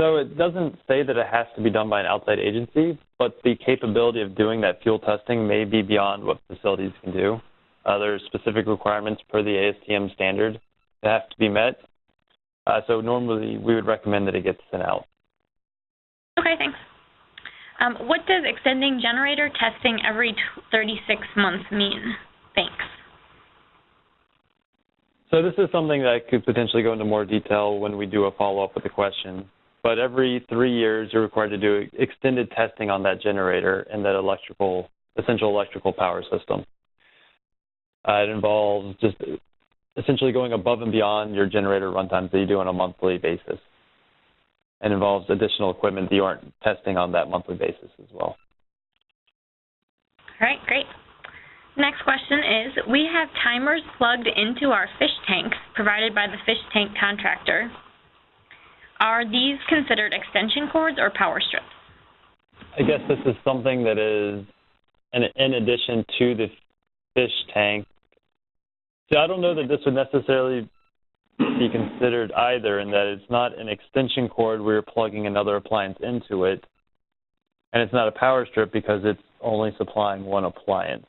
So it doesn't say that it has to be done by an outside agency, but the capability of doing that fuel testing may be beyond what facilities can do. There are specific requirements per the ASTM standard that have to be met. So normally we would recommend that it gets sent out. Okay, thanks. What does extending generator testing every 36 months mean? Thanks. So this is something that I could potentially go into more detail when we do a follow-up with the question. But every 3 years, you're required to do extended testing on that generator and that essential electrical power system. It involves just essentially going above and beyond your generator runtimes that you do on a monthly basis. And involves additional equipment that you aren't testing on that monthly basis as well. All right, great. Next question is, we have timers plugged into our fish tanks provided by the fish tank contractor. Are these considered extension cords or power strips? I guess this is something that is in addition to the fish tank. So I don't know that this would necessarily be considered either, in that it's not an extension cord where you're plugging another appliance into it, and it's not a power strip because it's only supplying one appliance.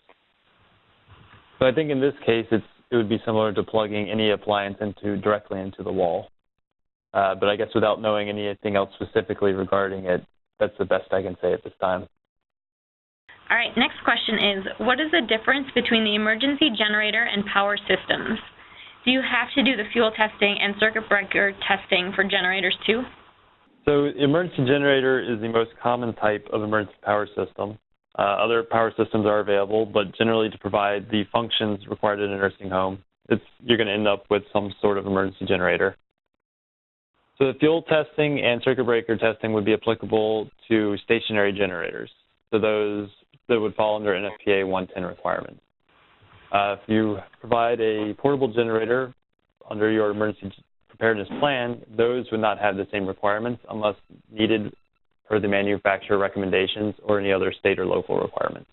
So I think in this case, it would be similar to plugging any appliance directly into the wall. But I guess without knowing anything else specifically regarding it, that's the best I can say at this time. All right, next question is, what is the difference between the emergency generator and power systems? Do you have to do the fuel testing and circuit breaker testing for generators too? So emergency generator is the most common type of emergency power system. Other power systems are available, but generally to provide the functions required in a nursing home, you're going to end up with some sort of emergency generator. So the fuel testing and circuit breaker testing would be applicable to stationary generators. So those that would fall under NFPA 110 requirements. If you provide a portable generator under your emergency preparedness plan, those would not have the same requirements unless needed per the manufacturer recommendations or any other state or local requirements.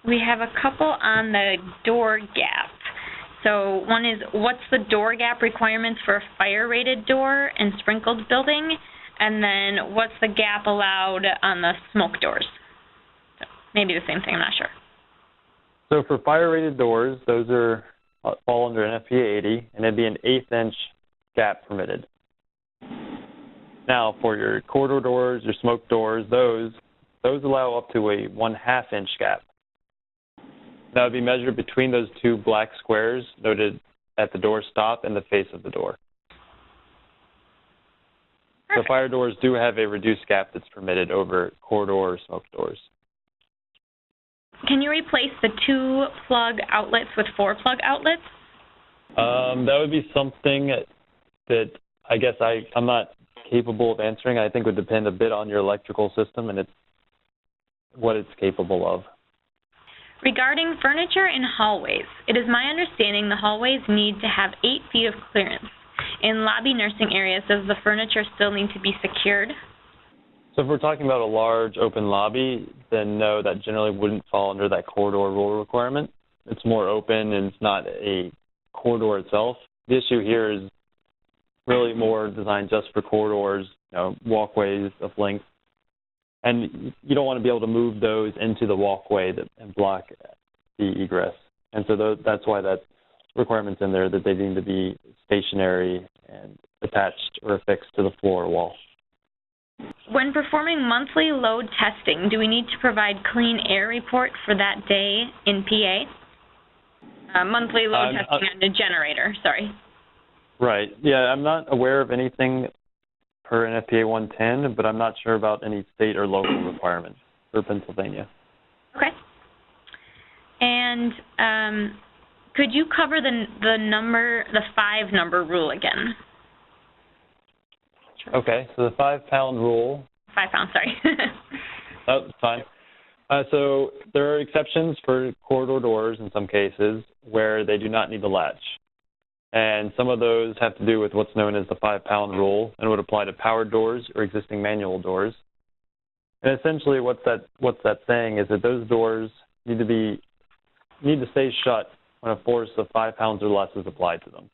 We have a couple on the door gap. So one is, what's the door gap requirements for a fire-rated door and sprinkled building? And then what's the gap allowed on the smoke doors? So maybe the same thing, I'm not sure. So for fire-rated doors, those fall under NFPA 80, and it'd be an 1/8 inch gap permitted. Now, for your corridor doors, your smoke doors, those allow up to a 1/2 inch gap. That would be measured between those two black squares noted at the door stop and the face of the door. Perfect. So fire doors do have a reduced gap that's permitted over corridor or smoke doors. Can you replace the 2 plug outlets with 4 plug outlets? That would be something that I guess I'm not capable of answering. I think would depend a bit on your electrical system and what it's capable of. Regarding furniture in hallways, it is my understanding the hallways need to have 8 feet of clearance. In lobby nursing areas, does the furniture still need to be secured? So if we're talking about a large open lobby, then no, that generally wouldn't fall under that corridor rule requirement. It's more open and it's not a corridor itself. The issue here is really more designed just for corridors, walkways of length. And you don't want to be able to move those into the walkway and block the egress. And so that's why that requirement's in there, that they need to be stationary and attached or affixed to the floor or wall. When performing monthly load testing, do we need to provide clean air report for that day in PA? Monthly load testing on the generator, sorry. Right. Yeah, I'm not aware of anything per NFPA 110, but I'm not sure about any state or local requirements for Pennsylvania. Okay. And could you cover the 5-number rule again? Okay, so the 5-pound rule. 5 pounds, sorry. Oh, that's fine. So there are exceptions for corridor doors in some cases where they do not need the latch. And some of those have to do with what's known as the 5-pound rule and would apply to powered doors or existing manual doors. And essentially what that's saying is that those doors need to stay shut when a force of 5 pounds or less is applied to them.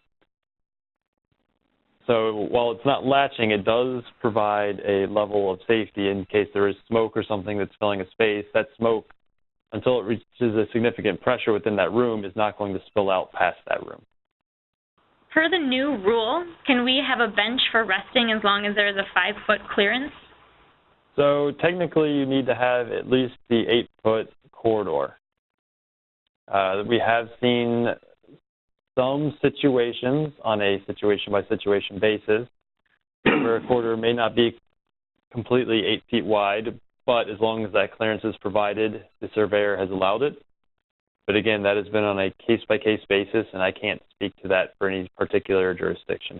So while it's not latching, it does provide a level of safety in case there is smoke or something that's filling a space. That smoke, until it reaches a significant pressure within that room, is not going to spill out past that room. Per the new rule, can we have a bench for resting as long as there is a 5-foot clearance? So technically, you need to have at least the 8-foot corridor. We have seen some situations on a situation-by-situation basis where a corridor may not be completely 8 feet wide, but as long as that clearance is provided, the surveyor has allowed it. But again, that has been on a case-by-case basis, and I can't speak to that for any particular jurisdiction.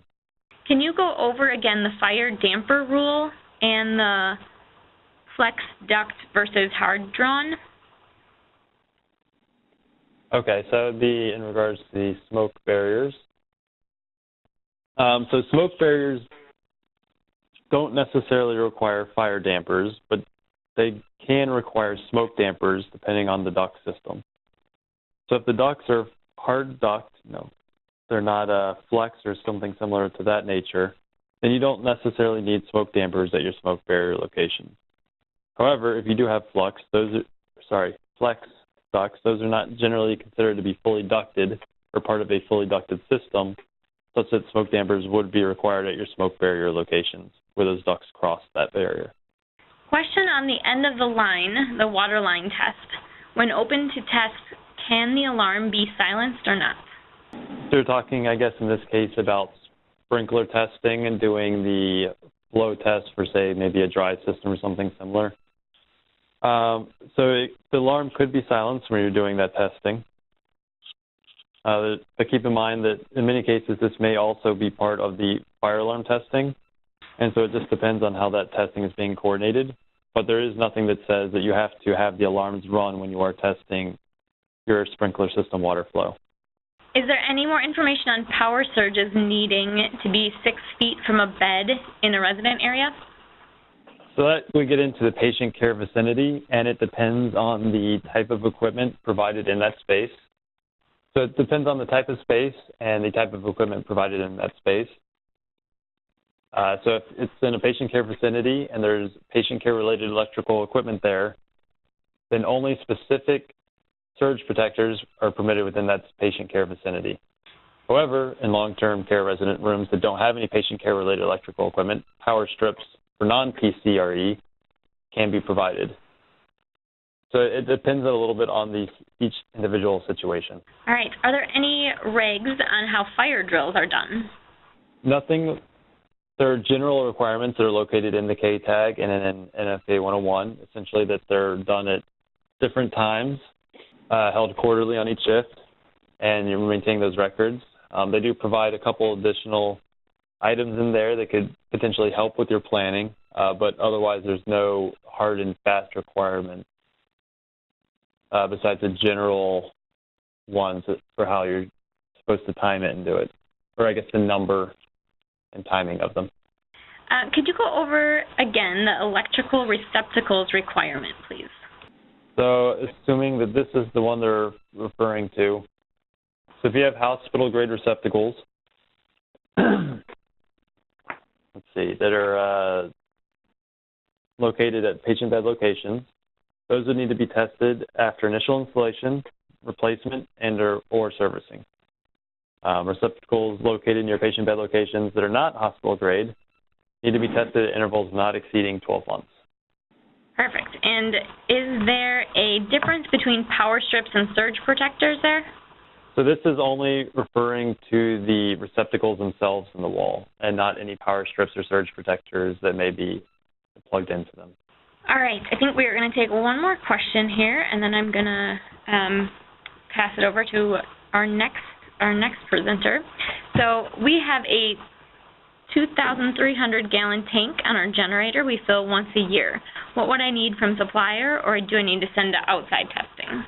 Can you go over again the fire damper rule and the flex duct versus hard drawn? Okay, so that would be in regards to the smoke barriers. So smoke barriers don't necessarily require fire dampers, but they can require smoke dampers depending on the duct system. So if the ducts are hard duct, they're not flex or something similar to that nature, then you don't necessarily need smoke dampers at your smoke barrier location. However, if you do have flex ducts, those are not generally considered to be fully ducted or part of a fully ducted system, such that smoke dampers would be required at your smoke barrier locations where those ducts cross that barrier. Question on the end of the line, the water line test. When open to test, can the alarm be silenced or not? So you're talking, I guess, in this case about sprinkler testing and doing the flow test for, say, maybe a dry system or something similar. The alarm could be silenced when you're doing that testing. But keep in mind that in many cases this may also be part of the fire alarm testing, and so it just depends on how that testing is being coordinated. But there is nothing that says that you have to have the alarms run when you are testing your sprinkler system water flow. Is there any more information on power surges needing to be 6 feet from a bed in a resident area? So that we get into the patient care vicinity, and it depends on the type of equipment provided in that space. So it depends on the type of space and the type of equipment provided in that space. So if it's in a patient care vicinity and there's patient care related electrical equipment there, then only specific surge protectors are permitted within that patient care vicinity. However, in long-term care resident rooms that don't have any patient care related electrical equipment, power strips for non-PCRE can be provided. So it depends a little bit on each individual situation. All right. Are there any regs on how fire drills are done? Nothing. There are general requirements that are located in the K-tag and in NFPA 101, essentially that they're done at different times, held quarterly on each shift, and you're maintaining those records. They do provide a couple additional items in there that could potentially help with your planning, but otherwise there's no hard and fast requirement besides the general ones for how you're supposed to time it and do it, or I guess the number and timing of them. Could you go over again the electrical receptacles requirement, please? So assuming that this is the one they're referring to, so if you have hospital-grade receptacles, let's see, that are located at patient bed locations, those would need to be tested after initial installation, replacement, and or servicing. Receptacles located near patient bed locations that are not hospital-grade need to be tested at intervals not exceeding 12 months. Perfect. And is there a difference between power strips and surge protectors there? So this is only referring to the receptacles themselves in the wall and not any power strips or surge protectors that may be plugged into them. All right. I think we are going to take one more question here, and then I'm going to pass it over to our next presenter. So we have a 2,300-gallon tank on our generator we fill once a year. What would I need from supplier, or do I need to send to outside testing?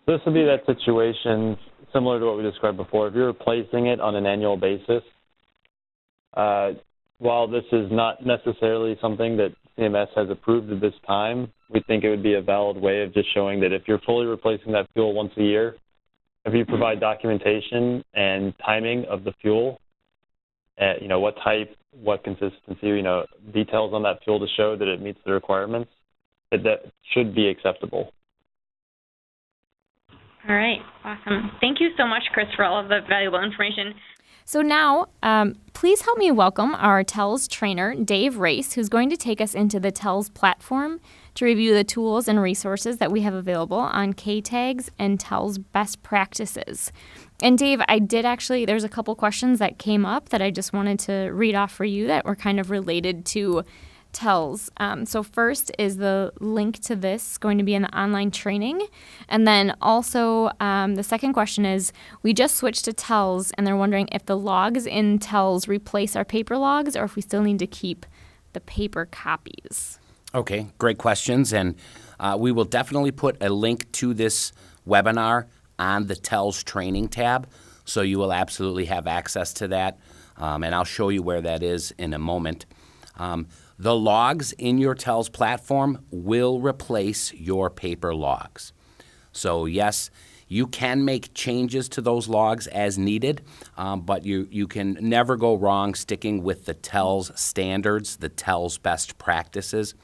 This would be that situation similar to what we described before. If you're replacing it on an annual basis, while this is not necessarily something that CMS has approved at this time, we think it would be a valid way of just showing that if you're fully replacing that fuel once a year, if you provide documentation and timing of the fuel, what type, what consistency, details on that fuel to show that it meets the requirements, that should be acceptable. All right, awesome. Thank you so much, Chris, for all of the valuable information. So now, please help me welcome our TELS trainer, Dave Race, who's going to take us into the TELS platform to review the tools and resources that we have available on K-tags and TELS best practices. And Dave, there's a couple questions that came up that I just wanted to read off for you that were kind of related to TELS. So first is the link to this going to be in the online training. And then also the second question is, we just switched to TELS and they're wondering if the logs in TELS replace our paper logs or if we still need to keep the paper copies. Okay, great questions. And we will definitely put a link to this webinar on the TELS training tab. So you will absolutely have access to that. And I'll show you where that is in a moment. The logs in your TELS platform will replace your paper logs. So yes, you can make changes to those logs as needed, but you can never go wrong sticking with the TELS standards, the TELS best practices,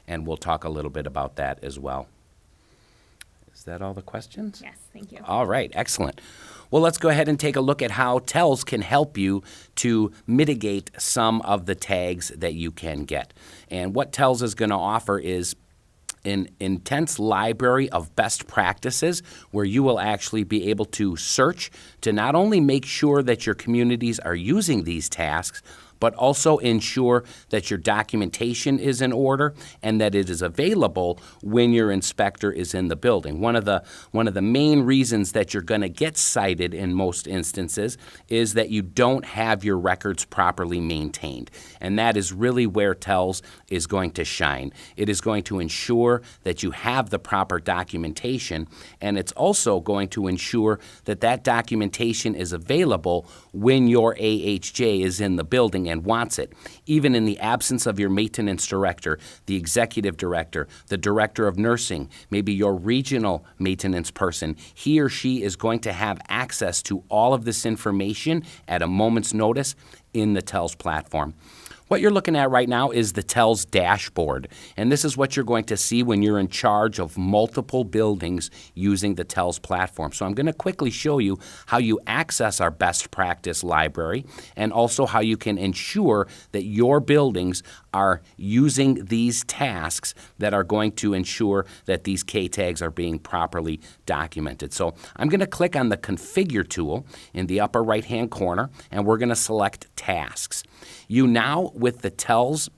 and we'll talk a little bit about that as well. Is that all the questions? Yes, thank you. All right, excellent. Well, let's go ahead and take a look at how TELS can help you to mitigate some of the tags that you can get. And what TELS is going to offer is an intense library of best practices where you will actually be able to search to not only make sure that your communities are using these tasks, but also ensure that your documentation is in order and that it is available when your inspector is in the building. One of the main reasons that you're going to get cited in most instances is that you don't have your records properly maintained. And that is really where TELS is going to shine. It is going to ensure that you have the proper documentation, and it's also going to ensure that that documentation is available when your AHJ is in the building and wants it. Even in the absence of your maintenance director, the executive director, the director of nursing, maybe your regional maintenance person, he or she is going to have access to all of this information at a moment's notice in the TELS platform. What you're looking at right now is the TELS dashboard, and this is what you're going to see when you're in charge of multiple buildings using the TELS platform. So I'm going to quickly show you how you access our best practice library and also how you can ensure that your buildings are using these tasks that are going to ensure that these K-tags are being properly documented. So I'm going to click on the Configure tool in the upper right-hand corner, and we're going to select Tasks. You now, with the TELS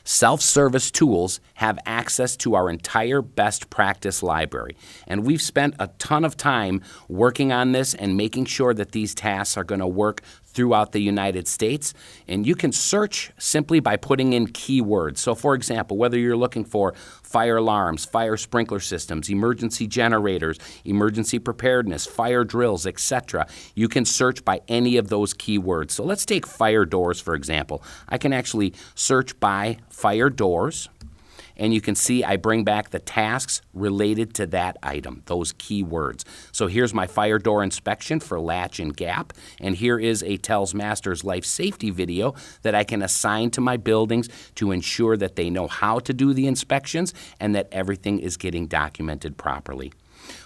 self-service tools, have access to our entire best practice library. And we've spent a ton of time working on this and making sure that these tasks are going to work throughout the United States. And you can search simply by putting in keywords. So for example, whether you're looking for fire alarms, fire sprinkler systems, emergency generators, emergency preparedness, fire drills, etc., you can search by any of those keywords. So let's take fire doors, for example. I can actually search by fire doors, and you can see I bring back the tasks related to that item, those keywords. So here's my fire door inspection for latch and gap, and here is a TELS Masters life safety video that I can assign to my buildings to ensure that they know how to do the inspections and that everything is getting documented properly.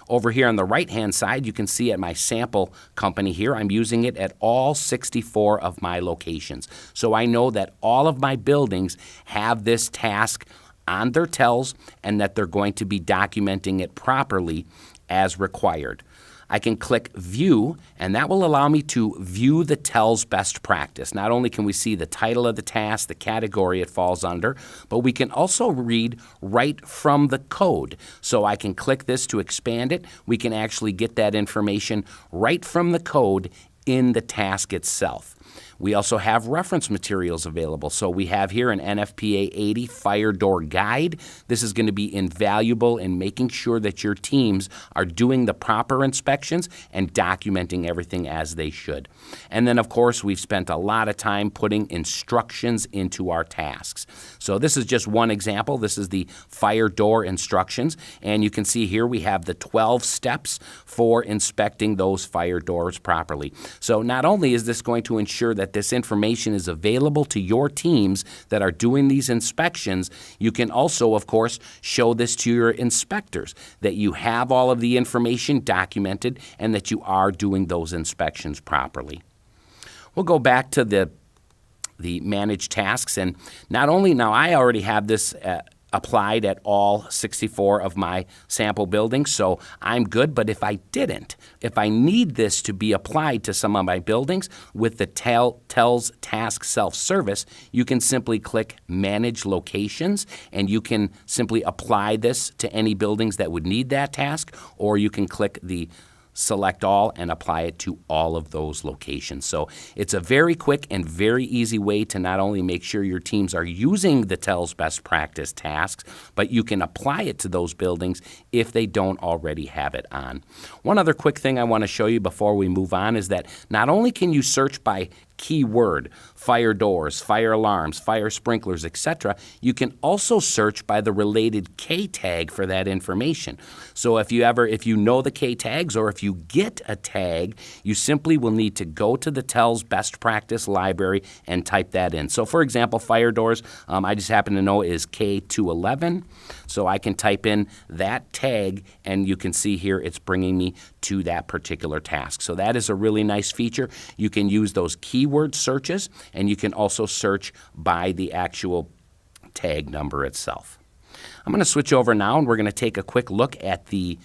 Over here on the right-hand side, you can see at my sample company here, I'm using it at all 64 of my locations. So I know that all of my buildings have this task on their TELS and that they're going to be documenting it properly as required. I can click View, and that will allow me to view the TELS best practice. Not only can we see the title of the task, the category it falls under, but we can also read right from the code. So I can click this to expand it. We can actually get that information right from the code in the task itself. We also have reference materials available. So we have here an NFPA 80 fire door guide. This is going to be invaluable in making sure that your teams are doing the proper inspections and documenting everything as they should. And then, of course, we've spent a lot of time putting instructions into our tasks. So this is just one example. This is the fire door instructions. And you can see here we have the 12 steps for inspecting those fire doors properly. So not only is this going to ensure that this information is available to your teams that are doing these inspections, you can also, of course, show this to your inspectors, that you have all of the information documented and that you are doing those inspections properly. We'll go back to the manage tasks, and not only now I already have this applied at all 64 of my sample buildings, so I'm good. But if I didn't, if I need this to be applied to some of my buildings with the TELS task self-service, you can simply click Manage Locations, and you can simply apply this to any buildings that would need that task, or you can click the Select All and apply it to all of those locations. So it's a very quick and very easy way to not only make sure your teams are using the TELS best practice tasks, but you can apply it to those buildings if they don't already have it on. One other quick thing I want to show you before we move on is that not only can you search by keyword, fire doors, fire alarms, fire sprinklers, etc., you can also search by the related K tag for that information. So if you know the K tags, or if you get a tag, you simply will need to go to the TELS best practice library and type that in. So for example, fire doors, I just happen to know is K211. So I can type in that tag, and you can see here it's bringing me to that particular task. So that is a really nice feature. You can use those keyword searches, and you can also search by the actual tag number itself. I'm going to switch over now, and we're going to take a quick look at the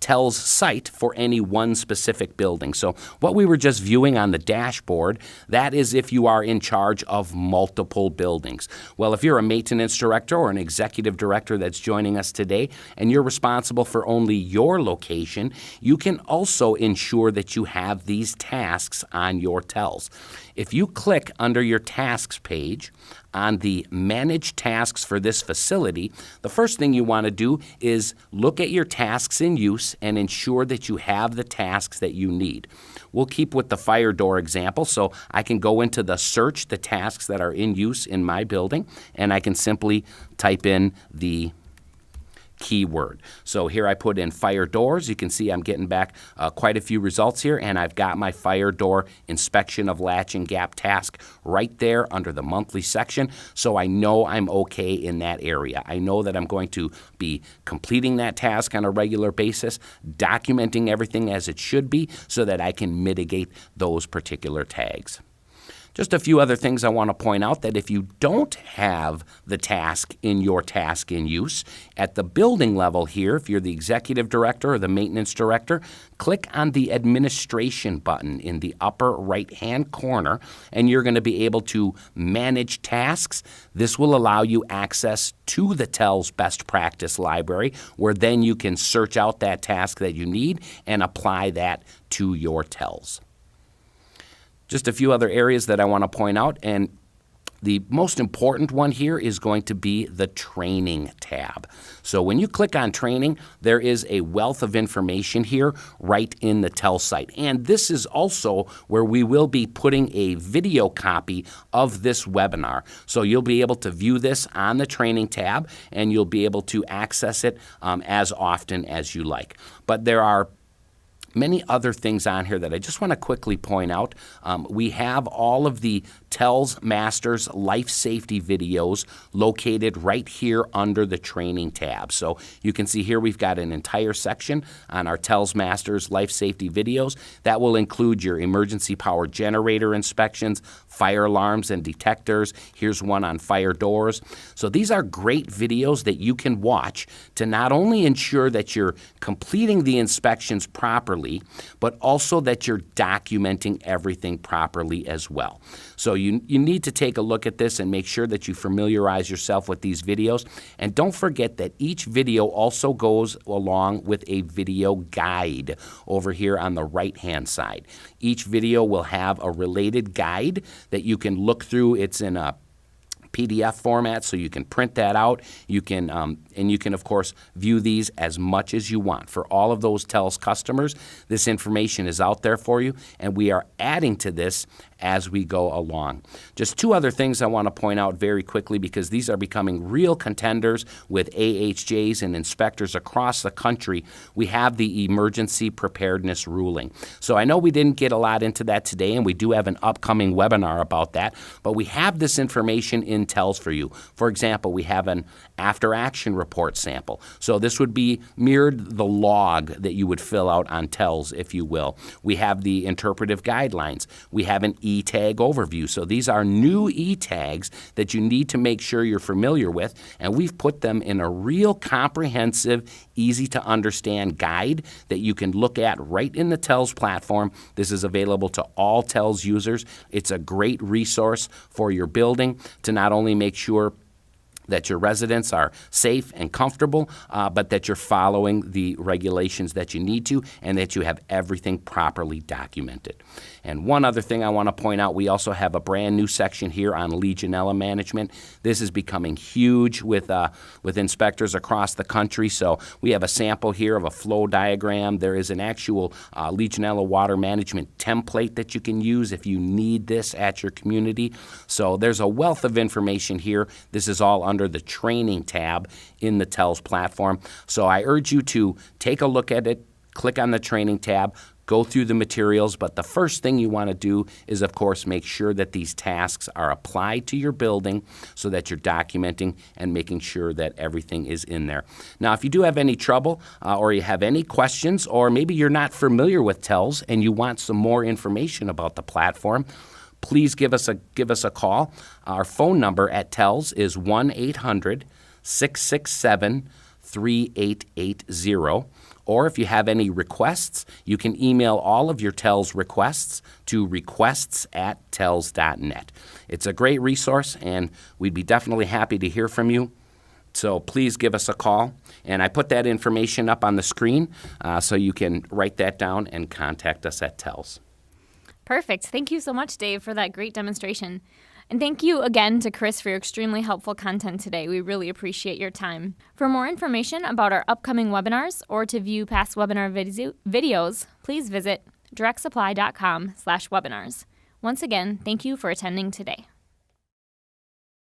TELS site for any one specific building. So what we were just viewing on the dashboard, that is if you are in charge of multiple buildings. Well, if you're a maintenance director or an executive director that's joining us today, and you're responsible for only your location, you can also ensure that you have these tasks on your TELS. If you click under your tasks page on the Manage Tasks for this facility, the first thing you want to do is look at your tasks in use and ensure that you have the tasks that you need. We'll keep with the fire door example, so I can go into the search the tasks that are in use in my building, and I can simply type in the keyword. So here I put in fire doors. You can see I'm getting back quite a few results here, and I've got my fire door inspection of latch and gap task right there under the monthly section, so I know I'm okay in that area. I know that I'm going to be completing that task on a regular basis, documenting everything as it should be so that I can mitigate those particular tags. Just a few other things I want to point out, that if you don't have the task in your task in use, at the building level here, if you're the executive director or the maintenance director, click on the administration button in the upper right-hand corner, and you're going to be able to manage tasks. This will allow you access to the TELS best practice library, where then you can search out that task that you need and apply that to your TELS. Just a few other areas that I want to point out, and the most important one here is going to be the Training tab. So when you click on Training, there is a wealth of information here right in the TELS site. And this is also where we will be putting a video copy of this webinar. So you'll be able to view this on the Training tab, and you'll be able to access it as often as you like. But there are many other things on here that I just want to quickly point out. We have all of the TELS Masters life safety videos located right here under the Training tab. So you can see here we've got an entire section on our TELS Masters life safety videos. That will include your emergency power generator inspections, fire alarms and detectors. Here's one on fire doors. So these are great videos that you can watch to not only ensure that you're completing the inspections properly, but also that you're documenting everything properly as well. So you need to take a look at this and make sure that you familiarize yourself with these videos. And don't forget that each video also goes along with a video guide over here on the right-hand side. Each video will have a related guide that you can look through. It's in a PDF format, so you can print that out. You can, and you can, of course, view these as much as you want. For all of those TELS customers, this information is out there for you, and we are adding to this as we go along. Just two other things I want to point out very quickly, because these are becoming real contenders with AHJs and inspectors across the country. We have the emergency preparedness ruling. So I know we didn't get a lot into that today, and we do have an upcoming webinar about that, but we have this information in in TELS for you. For example, we have an after-action report sample. So this would be mirrored the log that you would fill out on TELS, if you will. We have the interpretive guidelines. We have an e-tag overview. So these are new e-tags that you need to make sure you're familiar with, and we've put them in a real comprehensive, easy-to-understand guide that you can look at right in the TELS platform. This is available to all TELS users. It's a great resource for your building to not only make sure that your residents are safe and comfortable, but that you're following the regulations that you need to and that you have everything properly documented. And one other thing I want to point out, we also have a brand new section here on Legionella management. This is becoming huge with inspectors across the country. So we have a sample here of a flow diagram. There is an actual Legionella water management template that you can use if you need this at your community. So there's a wealth of information here. This is all under the training tab in the TELS platform. So I urge you to take a look at it, click on the training tab, go through the materials, but the first thing you want to do is, of course, make sure that these tasks are applied to your building so that you're documenting and making sure that everything is in there. Now, if you do have any trouble or you have any questions, or maybe you're not familiar with TELS and you want some more information about the platform, please give us a call. Our phone number at TELS is 1-800-667-3880. Or if you have any requests, you can email all of your TELS requests to requests@tels.net. It's a great resource, and we'd be definitely happy to hear from you. So please give us a call. And I put that information up on the screen so you can write that down and contact us at TELS. Perfect. Thank you so much, Dave, for that great demonstration. And thank you again to Chris for your extremely helpful content today. We really appreciate your time. For more information about our upcoming webinars or to view past webinar videos, please visit directsupply.com/webinars. Once again, thank you for attending today.